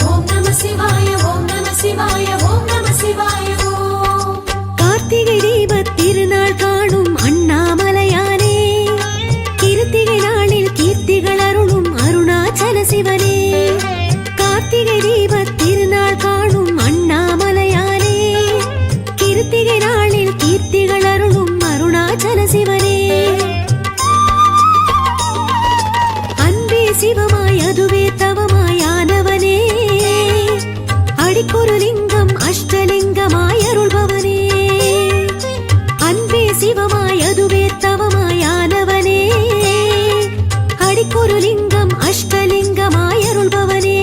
ஓம் நம சிவாய ஓம் நம சிவாய ஓம் நம சிவாய ஓம் கார்த்திகை தீபத் திருநாள் காணும் அண்ணாமலையானே கிருத்திகை நாளில் கீர்த்திகள் அருளும் அருணாச்சல சிவனே கார்த்திகை தீபத் திருநாள் காணும் அண்ணாமலையானே கிருத்திகை நாளில் கீர்த்திகள் அருளும் அருணாச்சல சிவனே அன்பே சிவமாய் அதுவே தவமாயானவனே அடிக்கொரு லிங்கம் அஷ்டலிங்கமாய் அருள்பவனே அன்பே சிவமாய் அதுவே தவமாயானவனே அடிக்கொரு லிங்கம் அஷ்டலிங்கமாய் அருள்பவனே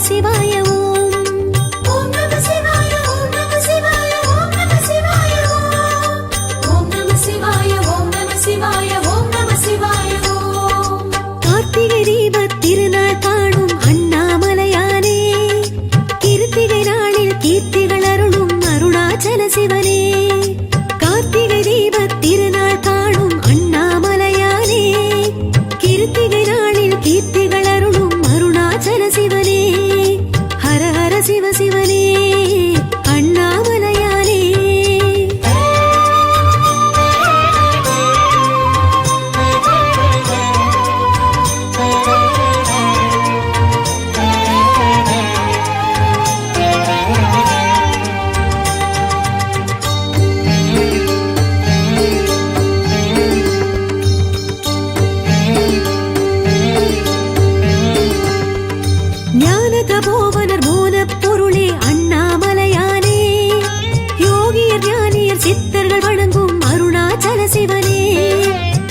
சிவாய ஓம். ஓம் நம சிவாய ஓம் நம சிவாய ஓம் நம சிவாய ஓம். ஓம் நம சிவாய ஓம் நம சிவாய ஓம் நம சிவாய ஓம். கார்த்திகை தீபத் திருநாள் காணும் அண்ணாமலையானே, கிருத்திகை நாளில் கீர்த்திகள் அருளும் அருணாச்சல சிவனே. கார்த்திகை தீபத் திருநாள் காணும் அண்ணாமலையானே, கிருத்திகை நாளில் கீர்த்திகள் அருளும் அருணாச்சல சிவனே. ஹர ஹர சிவ சிவனே அண்ணாமலையானே. ஞான தபோவனர் மோனப் பொருளே அண்ணாமலையானே, யோகியர் ஞானியர் சித்தர்கள் வணங்கும் அருணாச்சல சிவனே.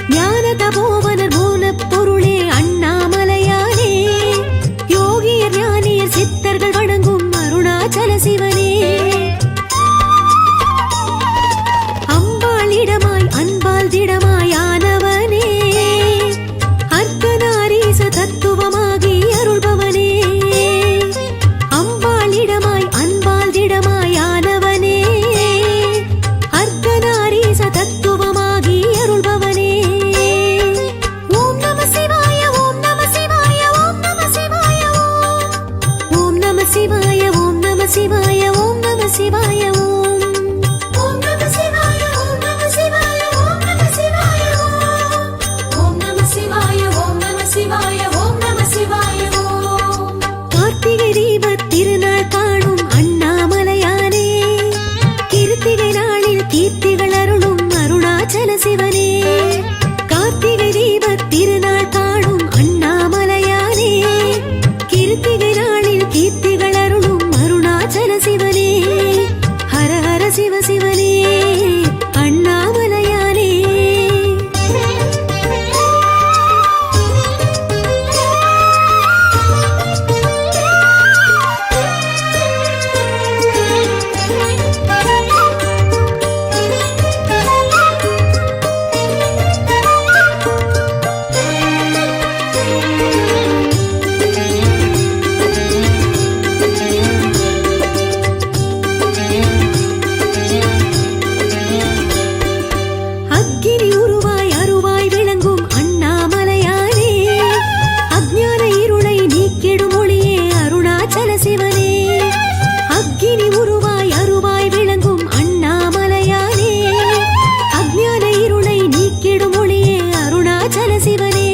ஞான தபோவனர் மோனப் பொருளே அண்ணாமலையானே, யோகியர் ஞானியர் சித்தர்கள் வணங்கும் அருணாச்சல சிவனே. அம்பாளிடமாய் அன்பால் திடமாயானவனே, அர்த்தநாரீச தத்துவமாகி அருள்பவனே. அம்பாளிடமாய் அன்பால் திடமாயானவனே, அர்த்தநாரீச தத்துவமாகி அருள்பவனே. ஓம் நம சிவாய ஓம் நம சிவாய ஓம் நம சிவாய ஓம். ஓம் நம சிவாய ஓம் நம சிவாய ஓம் நம சிவாய ஓம். ஓம் நம சிவாய ஓம் நம சிவாய ஓம் நம சிவாய ஓம். ஓம் நம சிவாய ஓம் நம சிவாய ஓம் நம சிவாய ஓம். கார்த்திகை தீபத் திருநாள் காணும் அண்ணாமலையானே, கிருத்திகை நாளில் கீர்த்திகள் அருளும் அருணாச்சல சிவனே. கார்த்திகை தீபத் திருநாள் காணும் அண்ணாமலையானே, கிருத்திகை நாளில் கீர்த்திகள் அருளும் அருணாச்சல சிவனே. ஹர ஹர சிவ சிவனே அண்ணாமலையானே. அக்கினி உருவாய் அருவாய் விளங்கும் அண்ணாமலையானே, அஞ்ஞான இருளை நீக்கிடும் ஒளியே அருணாச்சல சிவனே. அக்கினி உருவாய் அருவாய் விளங்கும் அண்ணாமலையானே, அஞ்ஞான இருளை நீக்கிடும் ஒளியே அருணாச்சல சிவனே.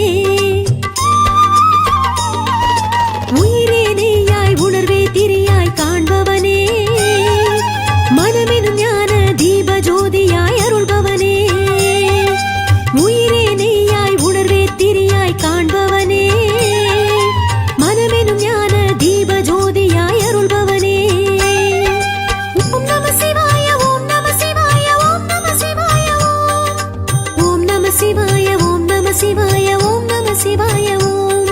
உயிரே நெய்யாய் உணர்வே திரியாய் காண்பவனே, மனமெனும் ஞான தீப ஜோதியாய் அருள்பவனே. உயிரே நெய்யாய் உணர்வே திரியாய் காண்பவனே, மனமெனும் ஞான தீப ஜோதியாய் அருள்பவனே. ஓம் நம சிவாய ஓம் நம சிவாய ஓம் நம சிவாய ஓம். ஓம் நம சிவாய ஓம் நம சிவாய ஓம் நம சிவாய ஓம்.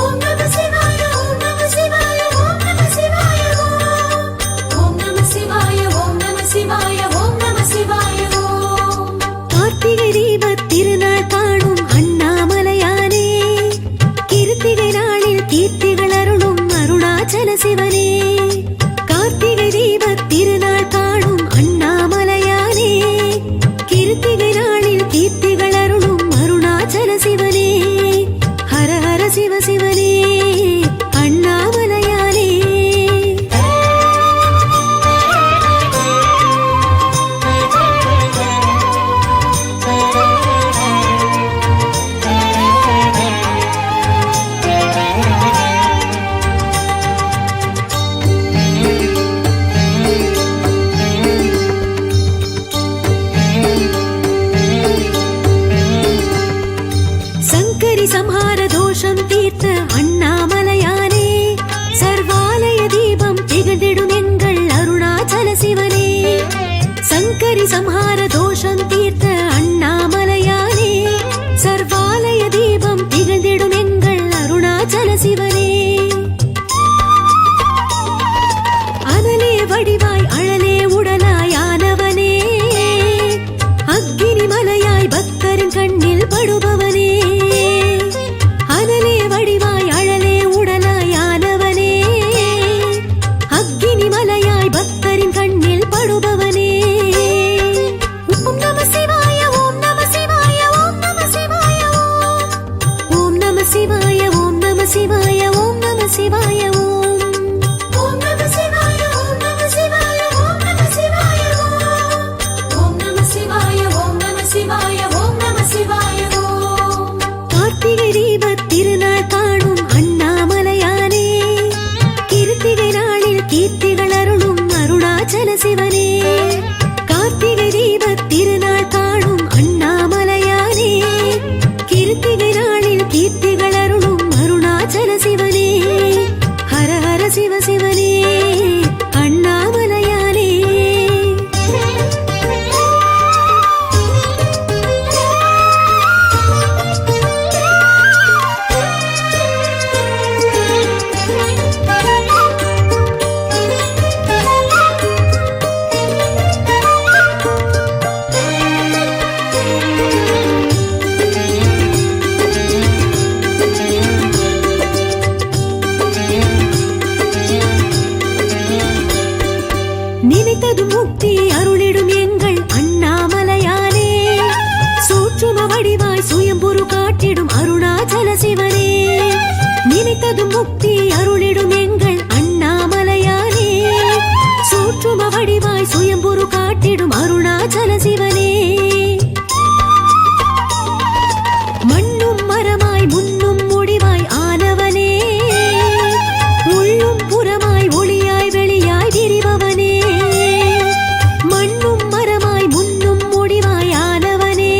ஓம் நம சிவாய ஓம் நம சிவாய ஓம் நம சிவாய ஓம். ஓம் நம சிவாய ஓம் நம சிவாய ஓம் நம சிவாய ஓம். கார்த்திகை தீபத் திருநாள் காணும் அண்ணாமலையானே, கிருத்திகை நாளில் கீர்த்திகள் அருளும் அருணாச்சல சிவனே. கார்த்திகை தீபத் திருநாள் காணும் அண்ணாமலையானே, கிருத்திகை நாளில் கீர்த்திகள் அருளும் அருணாச்சல சிவனே. ஹர ஹர சிவ சிவனே அண்ணாமலையானே. சங்கரி சம்ஹார தோஷம் தீர்த்த அண்ணாமலையானே, சர்வாலய தீபம் திகழ்ந்திடும் எங்கள் அருணாச்சல சிவனே. சங்கரி சம்ஹார தோஷம் தீர்த்த அண்ணாமலையானே, சர்வாலய தீபம் திகழ்ந்திடும் எங்கள் அருணாச்சல சிவனே. சிவாய ஓம் நம சிவாய ஓம் ஓம் நம சிவாய ஓம் நம சிவாய ஓம் நம சிவாய ஓம் நம சிவாய ஓம் நம சிவாய ஓம் நம சிவாய ஓம் கார்த்திகை தீபத் திருநாள் காணும் அண்ணாமலையானே கிருத்திகை நாளில் கீர்த்திகள் அருளும் அருணாச்சல சிவனே கார்த்திகை தீபத் திருநாள் காணும் அண்ணாமலையானே கிருத்திகை நாளில் கீர்த்திகள் அருளும் அருணாச்சல சிவனே ஹர ஹர சிவ சிவனே அண்ணாமலையானே நினைத்தது முக்தி அருளிடும் எங்கள் அண்ணாமலையானே சூட்சும வடிவாய் சுயம்புரு காட்டிடும் அருணாச்சல சிவனே நினைத்தது முக்தி அருளிடும் எங்கள் அண்ணாமலையானே சூட்சும வடிவாய் சுயம்புரு காட்டிடும் அருணாச்சல சிவனே மண்ணும் மரமாய் முன்னும் முடிவாய் ஆனவனே உள்ளும் புறமாய் ஒளியாய் வெளியாய் விரிபவனே மண்ணும் மரமாய் முன்னும் முடிவாய் ஆனவனே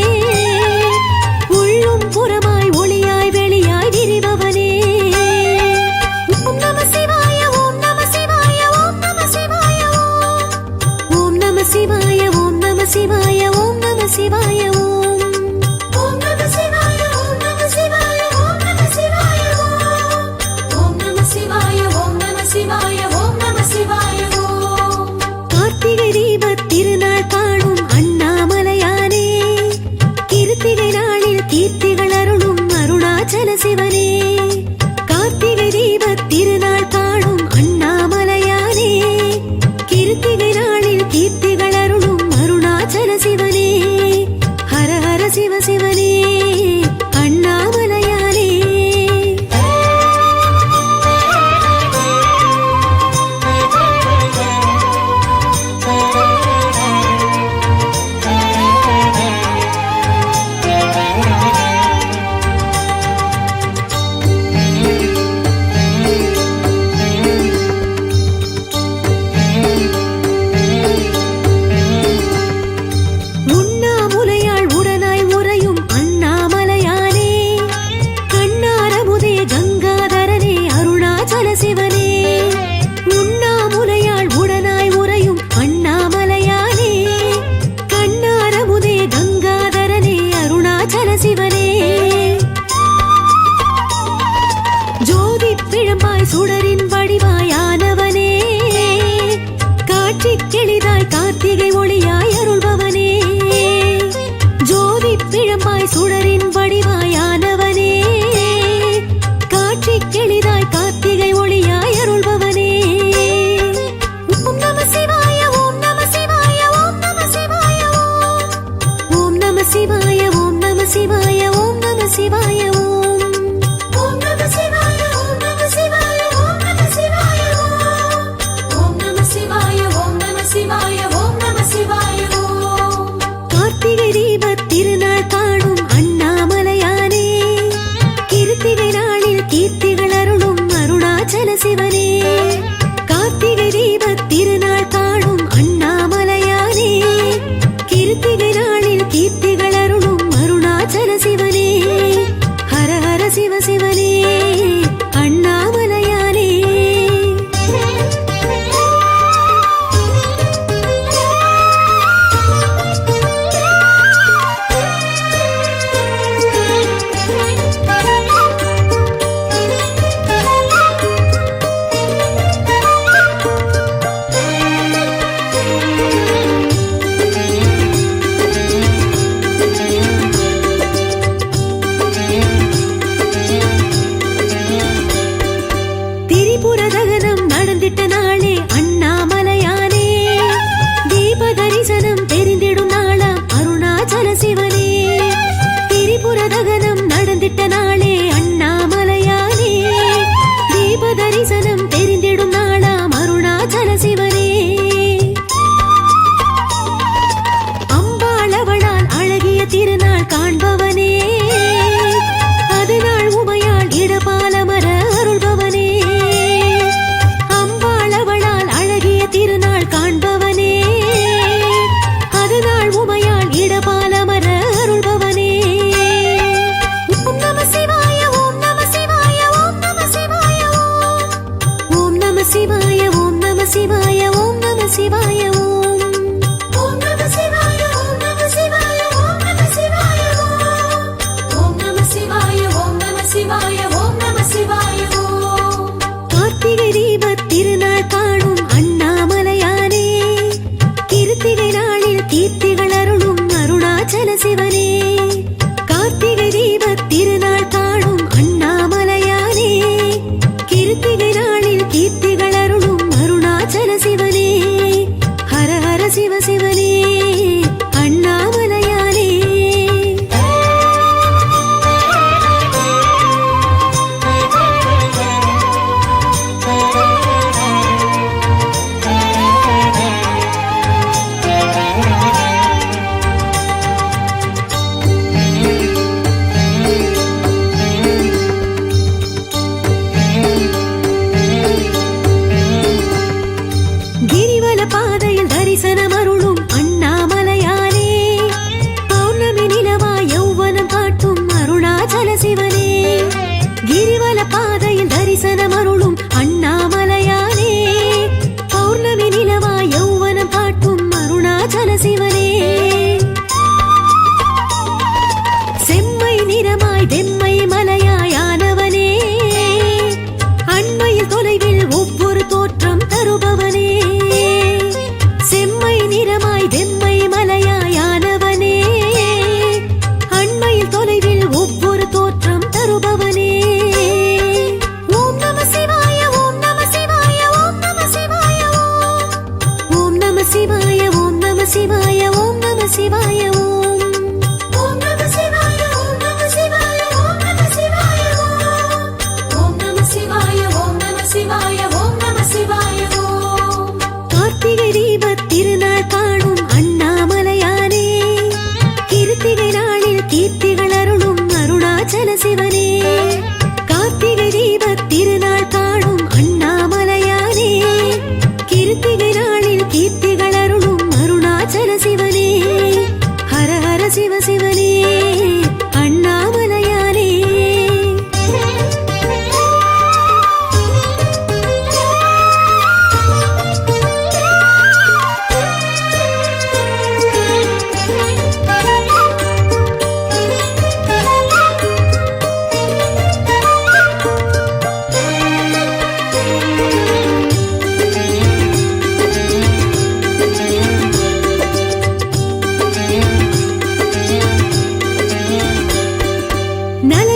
உள்ளும் புறமாய் ஒளியாய் வெளியாய் விரிபவனே ஓம் நம சிவாய ஓம் நம சிவாய ஓம் நம சிவாய ஓம் நம சிவாய ஓம் நம சிவாய ஓம் நம சிவாய ஓம் ஓம் நம சிவாய ஓம் நம சிவாய ஓம் நம சிவாய ஓம் நம சிவாய ஓம் நம சிவாய ஓம் நம சிவாய ஓம் கார்த்திகை தீபத் திருநாள் காணும் அண்ணாமலையானே கிருத்திகை நாளில் கீர்த்திகள் அருளும் அருணாச்சல சிவனே கார்த்திகை தீபத் திருநாள் காணும் அண்ணாமலையானே கிருத்திகை நாளில் கீர்த்திகள் அருளும் அருணாச்சல சிவனே ஹர ஹர சிவ சிவனே அண்ணாமலையானே உண்ணாமுலையாள் உடனாய் உறையும் அண்ணாமலையானே கண்ணாரமுதே கங்காதரனே அருணாச்சல சிவனே உண்ணாமுலையாள் உடனாய் உறையும் அண்ணாமலையானே கண்ணாரமுதே கங்காதரனே அருணாச்சல சிவனே ஜோதி பிழம்பாய் சுடரின் வடிவாயானவனே காட்சி கெளிதாய் கார்த்திகை ஒளியாய் அருள்பவனே ஜோதி பிழம்பாய் சுடரின் வடிவாயானவனே காட்சி கெளிதாய் கார்த்திகை ஒளியாய் அருள்பவனே ஓம் நம சிவாய ஓம் நம சிவாய ஓம் நம சிவாய ஓம் நம சிவாய ஓம் நம சிவாய ஓம் நம சிவாய ஓம் ஓம் நம சிவாய ஓம் நம சிவாய ஓம் நம சிவாய ஓம் நம சிவாய ஓம் நம சிவாய ஓம் நம சிவாய ஓம் கார்த்திகை தீபத் திருநாள் காணும் அண்ணாமலையானே கிருத்திகை நாளில் கீர்த்திகள் அருளும் அருணாச்சல சிவனே கார்த்திகை தீபத் திருநாள் காணும் அண்ணாமலையானே கிருத்திகை நாளில் கீர்த்திகள் அருளும் அருணாச்சல சிவனே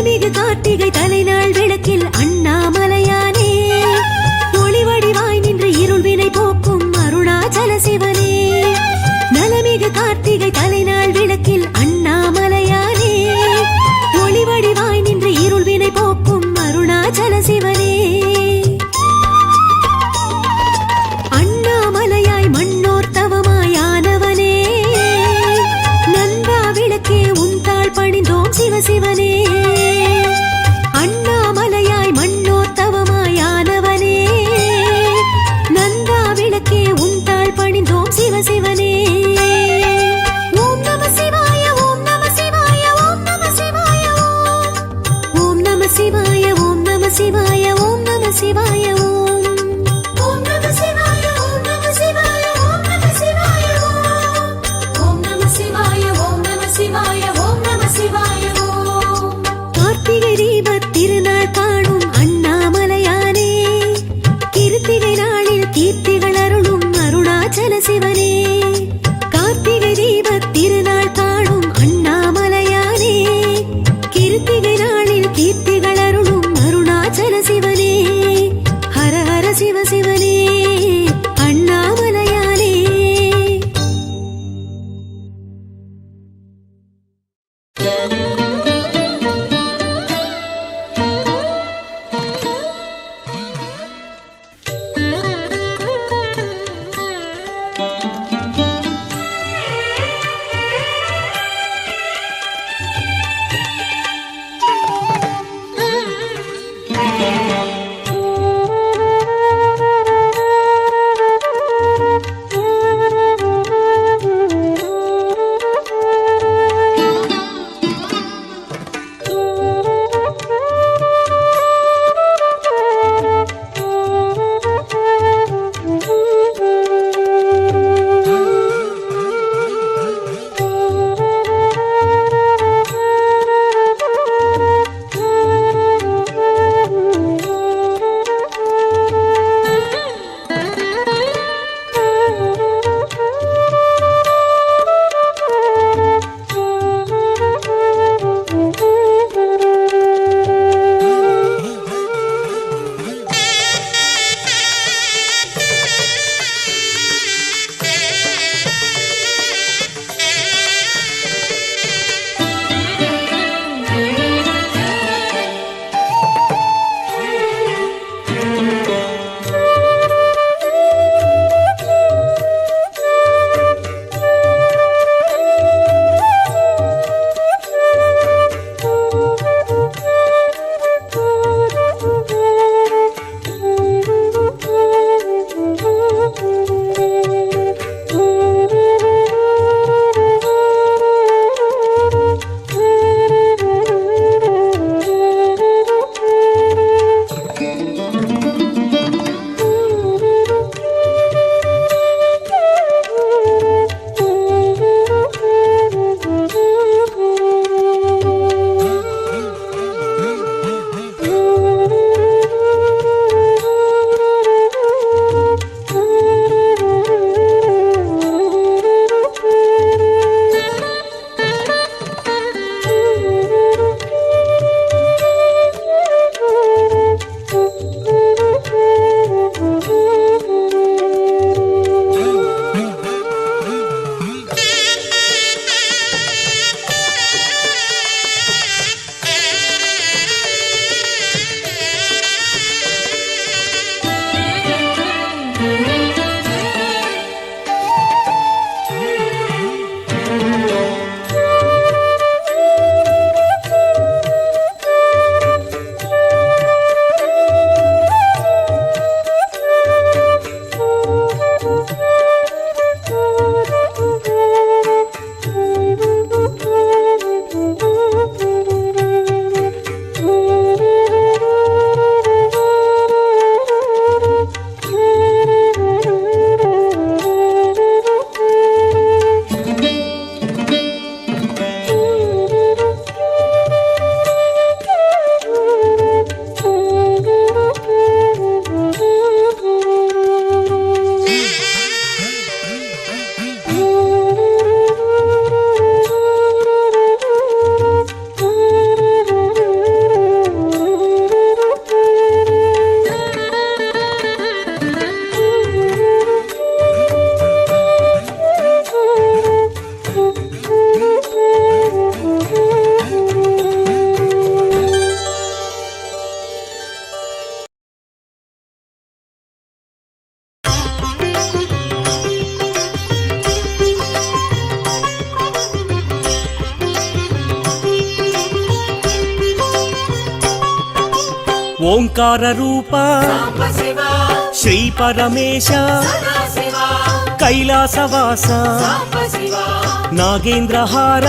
நலமிகு கார்த்திகை தலைநாள் விளக்கில் அண்ணாமலையானே ஒளிவடிவாய் நின்று இருள்வினை போக்கும் அருணாச்சல சிவனே நலமிகு கார்த்திகை தலைநாள் விளக்கில் அண்ணாமலையானே ஒளிவடிவாய் நின்று இருள்வினை போக்கும் அருணாச்சல சிவனே அண்ணாமலையாய் மண்ணோர் தவமாயானவனே நந்தா விளக்கே உன் தாள் பணிந்தோம் சிவசிவனே அண்ணாமலையாய் மண்ணோர் தவமாயானவனே நந்தா விளக்கே உன் தாள் பணிந்தோம் சிவசிவனே ஓம் நம சிவாய ஓம் நம சிவாய ஓம் நம சிவாய ஓம் நம சிவாய ஓம் நம சிவாய ஓம் நம சிவாய ஓம் நம சிவாய ஓம் நம சிவாய ஓம் நம சிவாய ஓம் நம சிவாய ஓம் நம சிவாய ஓம் நம சிவாய கார்த்திகை தீபத் திருநாள் காணும் அண்ணாமலையானே கிருத்திகை நாளில் கீர்த்திகள் அருளும் அருணாச்சல சிவனே கார்த்திகை தீபத் திருநாள் காணும் அண்ணாமலையானே கிருத்திகை நாளில் கீர்த்திகள் அருளும் அருணாச்சல சிவனே ஹர ஹர சிவ சிவனே அண்ணாமலையானே ఓంకార రూప శ్రీ పరమేశ కైలాసవాస నాగేంద్రహార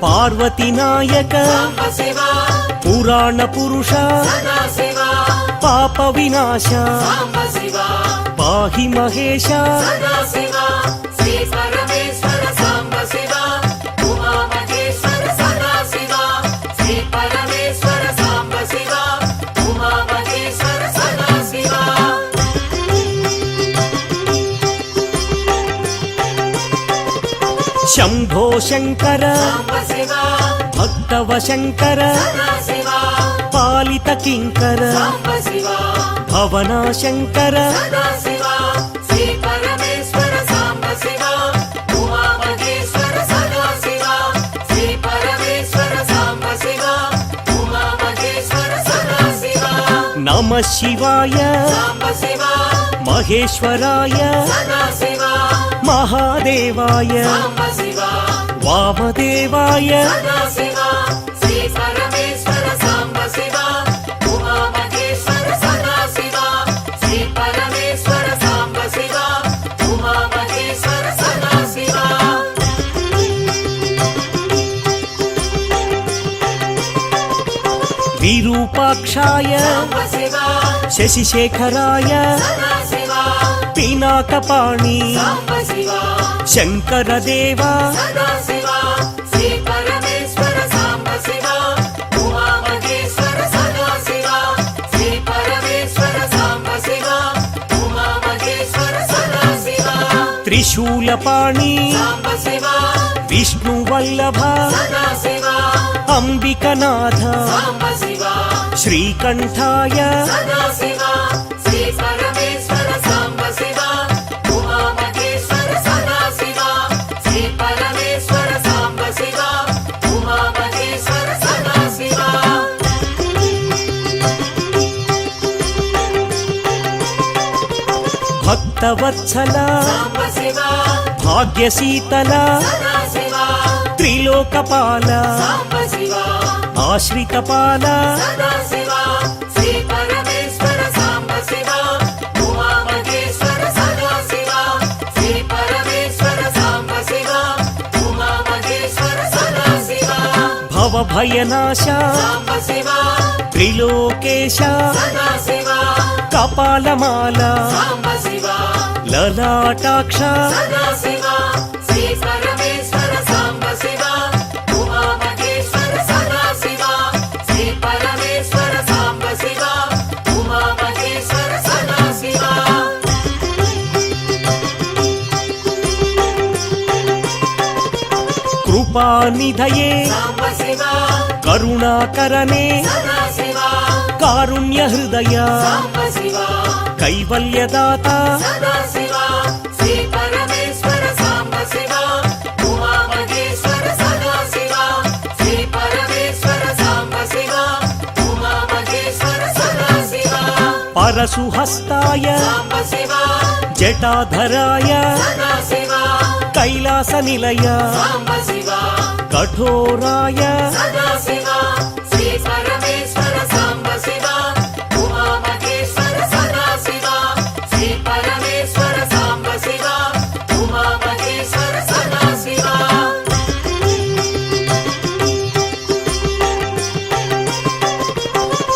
పార్వతి నాయక పురాణ పురుష పాప వినాశ పాహి మహేశ శంభో శంకర భక్తవ శంకర పాలిత కింకర భవనా శంకర నమ శివాయ మహేశ్వరాయ మహాదేవాయ వామదేవాయ విరూపాక్షాయ శశిశేఖరాయ పినాకపాణి శంకరదేవా త్రిశూలపాణి విష్ణువల్లభ అంబికనాథ శ్రీకంఠాయ భక్తవత్సల భాగ్యశీతల త్రిలోకపాల ఆశ్రితపాల భవభయనాశ త్రిలోకేశ కపాలమాల లలాటాక్ష కృపానిధయే కరుణాకరనే కారుణ్య హృదయ కైవల్యదాత పరశుహస్తాయ జటాధరాయ కైలాస నిలయ కఠోరాయ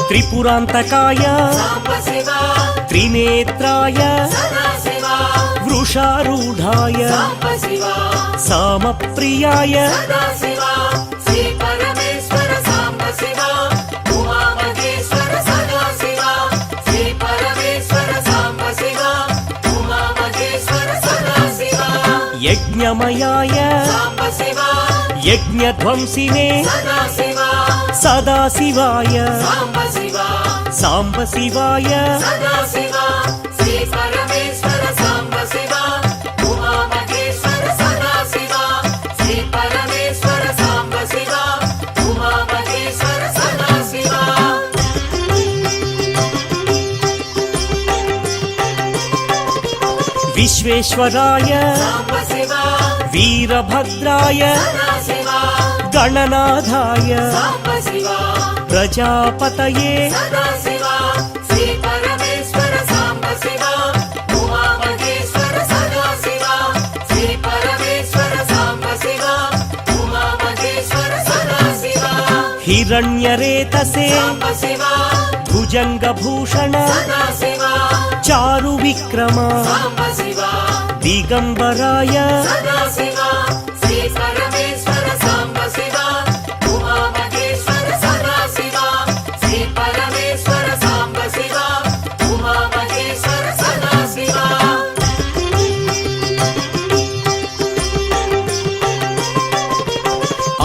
త్రిపురాంతకాయ త్రినేత్రాయ వృషారూఢాయ సామప్రియాయ యజ్ఞమయాయ యజ్ఞధ్వంసినే సదాశివాయ సాంబశివాయ విశ్వేశ్వరాయ వీరభద్రాయ గణనాథాయ ప్రజాపతయే हिरण्यरेतसे भुजङ्गभूषण चारु विक्रम दिगंबराय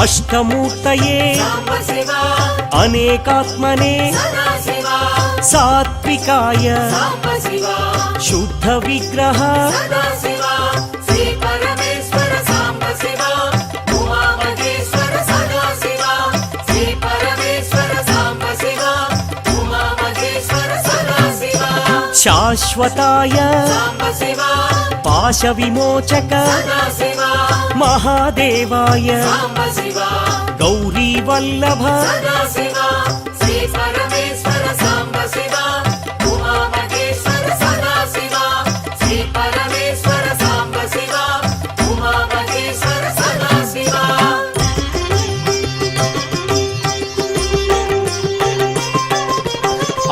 अष्टमूर्तये अनेकात्मने सात्विकाय शुद्ध विग्रह शाश्वताय पाशविमोचक महादेवाय गौरी वल्लभ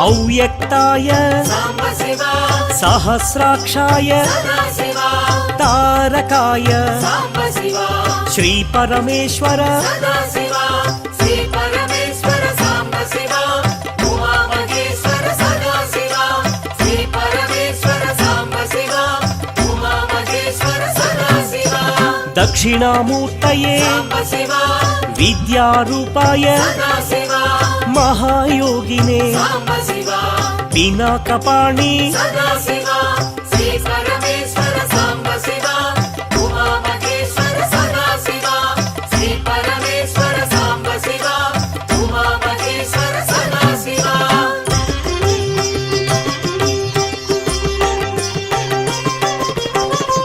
अव्यक्ताय सहस्राक्षाय तारकाय श्री परमेश्वर दक्षिणामूर्तये विद्यारूपाय महायोगिने पिनाकपाणि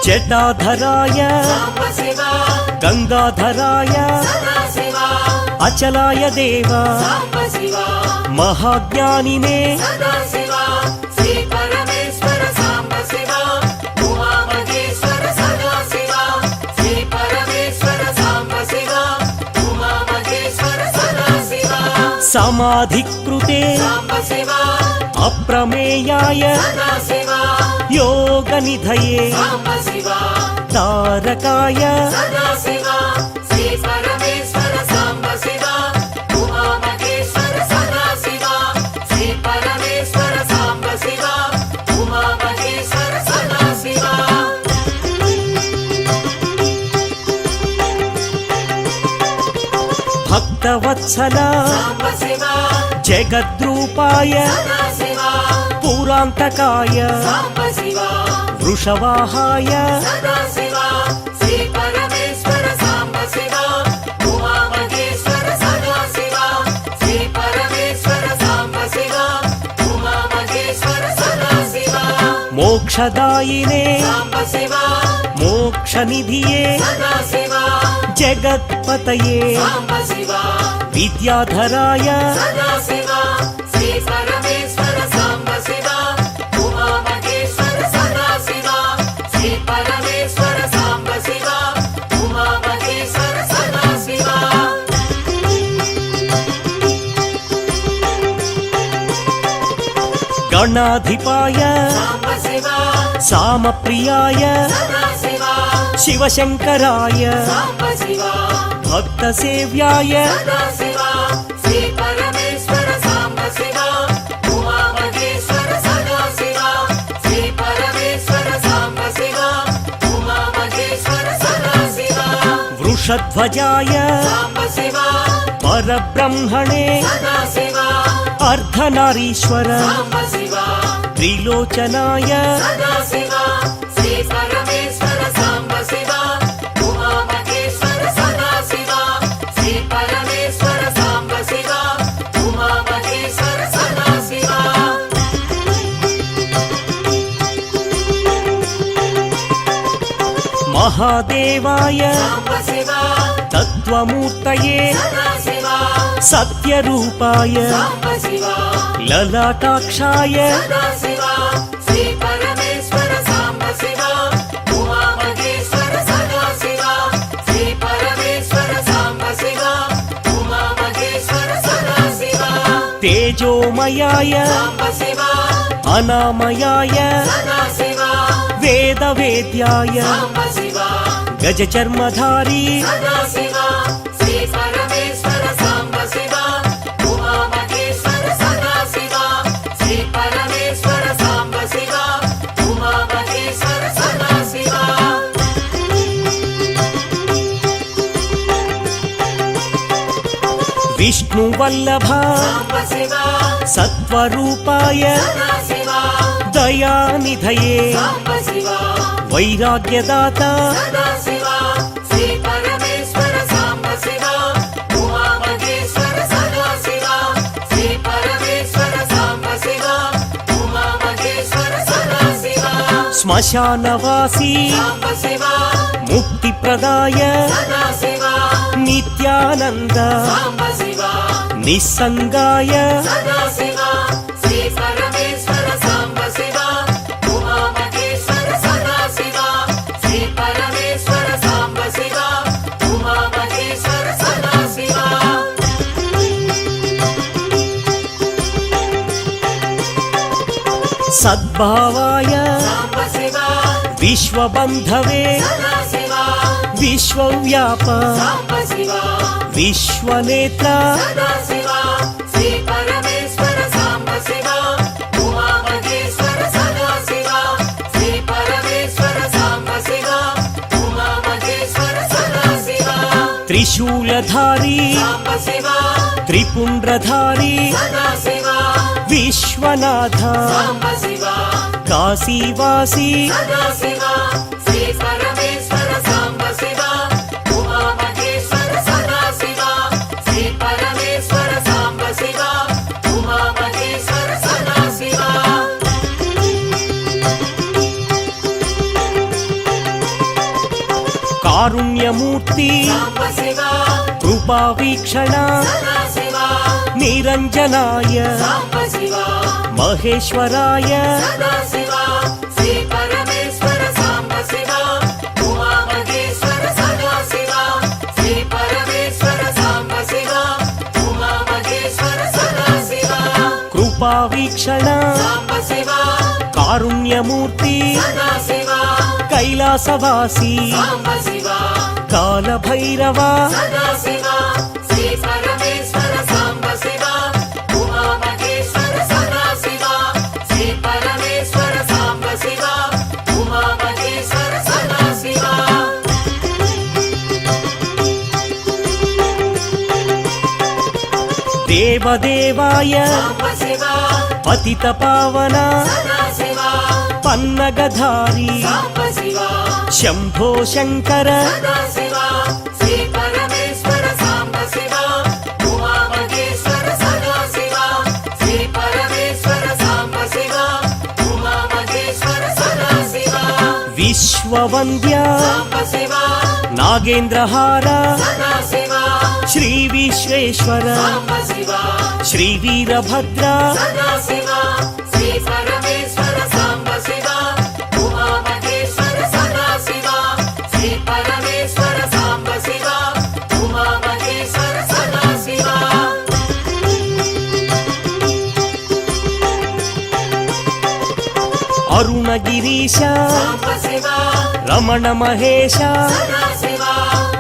जटाधराय गंगाधराय अचलाय देव महाज्ञानिने समाधिकृते अप्रमेयाय योगनिधये तारकाय भक्तवत्सल जगद्रूपाय पुरान्तकाय वृषवाहाय मोक्षदायिने मोक्षनिधिये जगत्पतये विद्याधराय गणाधिपाय सामप्रियाय शिवशंकराय भक्तसेव्याय वृषध्वजाय परब्रह्मणे अर्धनारीश्वर त्रिलोचनाय మహాదేవాయ సాంబ శివ తత్వమూర్తయే సదా శివ సత్యరూపాయ సాంబ శివ లలాటాక్షాయ సదా శివ శ్రీ పరమేశ్వర సాంబ శివ ఉమా మహేశ్వర సదా శివ శ్రీ పరమేశ్వర సాంబ శివ ఉమా మహేశ్వర సదా శివ తేజోమయాయ సాంబ శివ అనామయాయ సదా శివ వేదవేద్యాయ సాంబ శివ గజచర్మధారీ సదా శివ శ్రీ పరమేశ్వర సాంబ శివ ఉమా మహేశ్వర సదా శివ శ్రీ పరమేశ్వర సాంబ శివ ఉమా మహేశ్వర సదా శివ విష్ణువల్లభ సాంబ శివ సత్వరూపాయ సదా శివ దయానిధయే సాంబ శివ వైరాగ్యదాత సదా శివ శ్రీ పరమేశ్వర సాంబ శివ ఉమా మహేశ్వర సదా శివ శ్రీ పరమేశ్వర సాంబ శివ ఉమా మహేశ్వర సదా శివ శ్మశానవాసి సాంబ శివ ముక్తిప్రదాయ సదా శివ నిత్యానంద సాంబ శివ నిస్సంగాయ సదా శివ శ్రీ పరమేశ్వర సాంబ శివ ఉమా మహేశ్వర సదా శివ శ్రీ పరమేశ్వర సాంబ శివ ఉమా మహేశ్వర సదా శివ సద్భావాయ సాంబ శివ విశ్వబంధవే సదా శివ విశ్వవ్యాప సాంబ శివ విశ్వనేత్ర సదా శివ శ్రీ పరమేశ్వర సాంబ శివ ఉమా మహేశ్వర సదా శివ శ్రీ పరమేశ్వర సాంబ శివ ఉమా మహేశ్వర సదా శివ త్రిశూలధారీ సాంబ శివ త్రిపుండ్రధారీ సదా శివ విశ్వనాథ సాంబ శివ కాశీవాసి సదా శివ శ్రీ పరమేశ్వర సాంబ శివ ఉమా మహేశ్వర సదా శివ శ్రీ పరమేశ్వర సాంబ శివ ఉమా మహేశ్వర సదా శివ కారుణ్యమూర్తి సాంబ శివ కృపావీక్షణ సదా శివ నిరంజనాయ సాంబ శివ మహేశ్వరాయ సదా శివ శ్రీ పరమేశ్వర సాంబ శివ ఉమా మహేశ్వర సదా శివ శ్రీ పరమేశ్వర సాంబ శివ ఉమా మహేశ్వర సదా శివ కృపావీక్షణ సాంబ శివ కారుణ్యమూర్తి సదా శివ కైలాసవాసి సాంబ శివ కాలభైరవ సదా శివ శ్రీ పరమేశ్వర సాంబ శివ ఉమా మహేశ్వర సదా శివ శ్రీ పరమేశ్వర సాంబ శివ ఉమా మహేశ్వర సదా శివ దేవదేవాయ సాంబ శివ పతిత పావన సదా శివ పన్నగధారి సాంబ శివ శంభో శంకర సదా శివ శ్రీ పరమేశ్వర సాంబ శివ ఉమా మహేశ్వర సదా శివ శ్రీ పరమేశ్వర సాంబ శివ ఉమా మహేశ్వర సదా శివ విశ్వవంద్య సాంబ శివ నాగేంద్రహార సదా శివ శ్రీ విశ్వేశ్వర సాంబ శివ శ్రీ వీరభద్ర సదా శివ శ్రీ పరమేశ్వర సాంబ శివ ఉమా మహేశ్వర సదా శివ శ్రీ పరమేశ్వర సాంబ శివ ఉమా మహేశ్వర సదా శివ అరుణగిరీశ సాంబ శివ రమణ మహేశ సదా శివ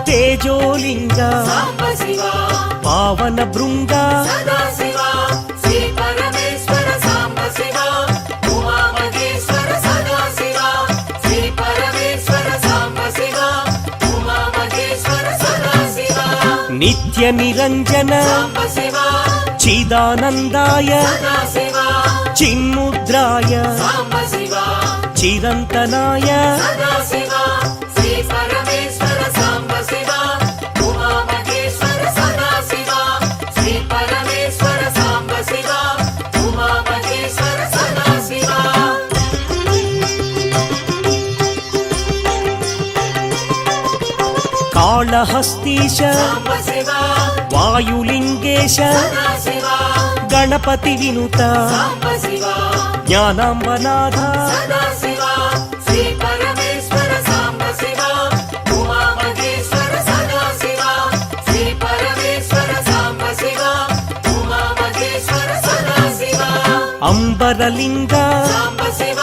తేజోలింగ సాంబ శివ పావన భృంగ సదా శివ శ్రీ పరమేశ్వర సాంబ శివ ఉమా మహేశ్వర సదా శివ శ్రీ పరమేశ్వర సాంబ శివ ఉమా మహేశ్వర సదా శివ నిత్య నిరంజన సాంబ శివ చిదానందాయ సదా శివ చిన్ముద్రాయ సాంబ శివ చిరంతనాయ సదా శివ శ్రీ పరమేశ్వర సాంబ శివ ఉమా మహేశ్వర సదా శివ శ్రీ పరమేశ్వర సాంబ శివ ఉమా మహేశ్వర సదా శివ ಕಾಳಹಸ್ತೀಶ ಸಾಂಬ ಶಿವ ವಾಯುಲಿಂಗೇಶ ಸದಾ ಶಿವ ಗಣಪತಿ ವಿನುತ ಸಾಂಬ ಶಿವ ಜ್ಞಾನಾಂಬನಾಥ ಸದಾ ಶಿವ ಶ್ರೀ ಪರಮೇಶ್ವರ ಸಾಂಬ ಶಿವ ಉಮಾ ಮಹೇಶ್ವರ ಸದಾ ಶಿವ ಶ್ರೀ ಪರಮೇಶ್ವರ ಸಾಂಬ ಶಿವ ಉಮಾ ಮಹೇಶ್ವರ ಸದಾ ಶಿವ ಅಂಬರಲಿಂಗ ಸಾಂಬ ಶಿವ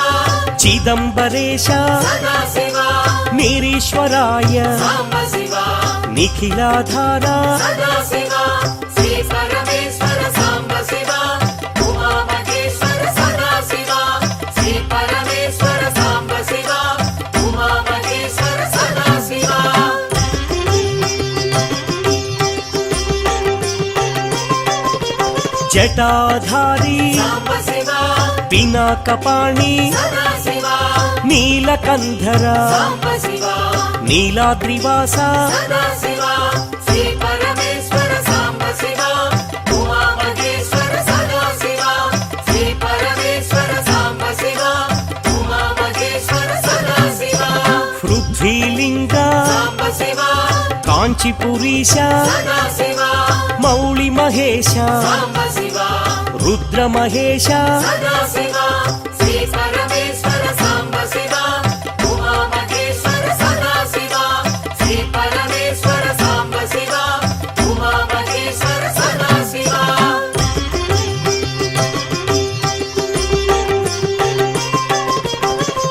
ಚಿದಂಬರೇಶ ಸದಾ ಶಿವ ನೀರೀಶ್ವರಾಯ ಸಾಂಬ ಶಿವ ನಿಖಿಲಾಧಾರ ಸದಾ ಶಿವ ಶ್ರೀ ಪರಮೇಶ್ವರ ಸಾಂಬ ಶಿವ ಉಮಾ ಮಹೇಶ್ವರ ಸದಾ ಶಿವ ಶ್ರೀ ಪರಮೇಶ್ವರ ಸಾಂಬ ಶಿವ ಉಮಾ ಮಹೇಶ್ವರ ಸದಾ ಶಿವ ಜಟಾಧಾರಿ ಸಾಂಬ ಶಿವ ಪಿನಾಕಪಾಣಿ ಸದಾ ಶಿವ ನೀಲಕಂಧರ ಸಾಂಬ ಶಿವ ನೀಲಾದ್ರಿವಾಸ ಸದಾ ಶಿವ ಶ್ರೀ ಪರಮೇಶ್ವರ ಸಾಂಬ ಶಿವ ಉಮಾ ಮಹೇಶ್ವರ ಸದಾ ಶಿವ ಶ್ರೀ ಪರಮೇಶ್ವರ ಸಾಂಬ ಶಿವ ಉಮಾ ಮಹೇಶ್ವರ ಸದಾ ಶಿವ ಪೃಥ್ವಿಲಿಂಗ ಸಾಂಬ ಶಿವ ಕಾಂಚೀಪುರೀಶ ಸದಾ ಶಿವ ಮೌಳಿ ಮಹೇಶ ಸಾಂಬ ಶಿವ ರುದ್ರ ಮಹೇಶ ಸದಾ ಶಿವ ಶ್ರೀ ಪರಮೇಶ್ವರ ಸಾಂಬ ಶಿವ ಉಮಾ ಮಹೇಶ್ವರ ಸದಾ ಶಿವ ಶ್ರೀ ಪರಮೇಶ್ವರ ಸಾಂಬ ಶಿವ ಉಮಾ ಮಹೇಶ್ವರ ಸದಾ ಶಿವ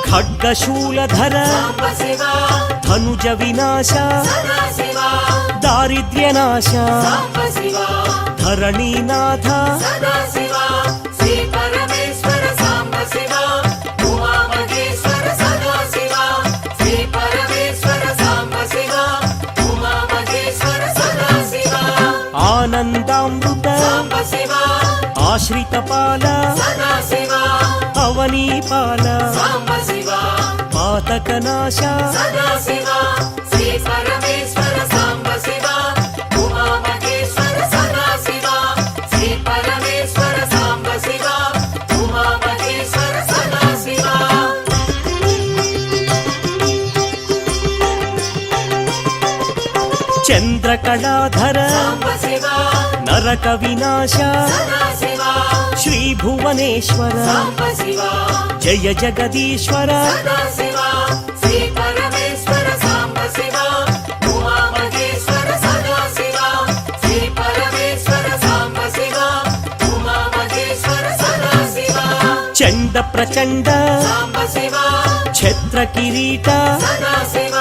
ಖಡ್ಗಶೂಲಧರ ಸಾಂಬ ಶಿವ ಧನುಜ ವಿನಾಶ ಸದಾ ಶಿವ ದಾರಿದ್ರ್ಯನಾಶ ಸಾಂಬ ಶಿವ ಧರಣೀನಾಥ ಸದಾ ಶಿವ ಶ್ರೀ ಪರಮೇಶ್ವರ ಸಾಂಬ ಶಿವ ಉಮಾ ಮಹೇಶ್ವರ ಸದಾ ಶಿವ ಶ್ರೀ ಪರಮೇಶ್ವರ ಸಾಂಬ ಶಿವ ಉಮಾ ಮಹೇಶ್ವರ ಸದಾ ಶಿವ ಆನಂದಾಮೃತ ಸಾಂಬ ಶಿವ ಆಶ್ರಿತ ಪಾಲ ಸದಾ ಶಿವ ಅವನೀಪಾಲ ಸಾಂಬ ಶಿವ ಪಾತಕನಾಶ ಸದಾ ಶಿವ ಶ್ರೀ ಪರಮೇಶ್ವರ ಸಾಂಬ ಶಿವ ಉಮಾ ಮಹೇಶ್ವರ ಸದಾ ಶಿವ ಶ್ರೀ ಪರಮೇಶ್ವರ ಸಾಂಬ ಶಿವ ಉಮಾ ಮಹೇಶ್ವರ ಸದಾ ಶಿವ ಚಂದ್ರಕಳಾಧರ ಸಾಂಬ ಶಿವ ನರಕ ವಿನಾಶ ಸದಾ ಶಿವ ಶ್ರೀ ಭುವನೇಶ್ವರ ಸಾಂಬ ಶಿವ ಜಯ ಜಗದೀಶ್ವರ ಸದಾ ಶಿವ ಶ್ರೀ ಪರಮೇಶ್ವರ ಸಾಂಬ ಶಿವ ಉಮಾ ಮಹೇಶ್ವರ ಸದಾ ಶಿವ ಶ್ರೀ ಪರಮೇಶ್ವರ ಸಾಂಬ ಶಿವ ಉಮಾ ಮಹೇಶ್ವರ ಸದಾ ಶಿವ ಚಂಡ ಪ್ರಚಂಡ ಸಾಂಬ ಶಿವ ಛತ್ರ ಕಿರೀಟ ಸದಾ ಶಿವ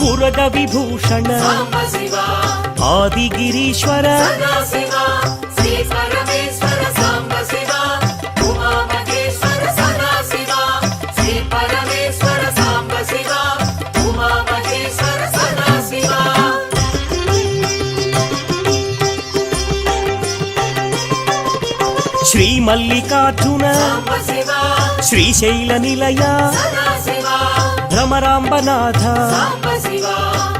ಮುರಗ ವಿಭೂಷಣ ಸಾಂಬ ಶಿವ ಆದಿಗಿರೀಶ್ವರ ಸದಾ ಶಿವ ಶ್ರೀ ಪರಮೇಶ್ವರ ಸಾಂಬ ಶಿವ ಉಮಾ ಮಹೇಶ್ವರ ಸದಾ ಶಿವ ಶ್ರೀ ಪರಮೇಶ್ವರ ಸಾಂಬ ಶಿವ ಉಮಾ ಮಹೇಶ್ವರ ಸದಾ ಶಿವ ಶ್ರೀ ಮಲ್ಲಿಕಾರ್ಜುನ ಸಾಂಬ ಶಿವ ಶ್ರೀಶೈಲ ನಿಲಯ ಸದಾ ಶಿವ ಭ್ರಮರಾಂಬನಾಥ ಸಾಂಬ ಶಿವ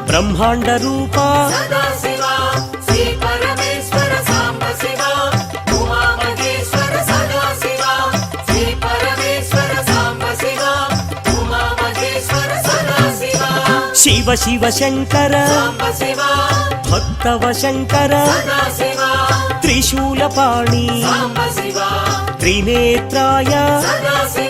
ಬ್ರಹ್ಮಾಂಡ ರೂಪ ಸದಾ ಶಿವ ಶ್ರೀ ಪರಮೇಶ್ವರ ಸಾಂಬ ಶಿವ ಉಮಾ ಮಹೇಶ್ವರ ಸದಾ ಶಿವ ಶ್ರೀ ಪರಮೇಶ್ವರ ಸಾಂಬ ಶಿವ ಉಮಾ ಮಹೇಶ್ವರ ಸದಾ ಶಿವ ಶಿವ ಶಿವ ಶಂಕರ ಸಾಂಬ ಶಿವ ಭಕ್ತವ ಶಂಕರ ಸದಾ ಶಿವ ತ್ರಿಶೂಲಪಾಣಿ ಸಾಂಬ ಶಿವ ತ್ರಿನೇತ್ರಾಯ ಸದಾ ಶಿವ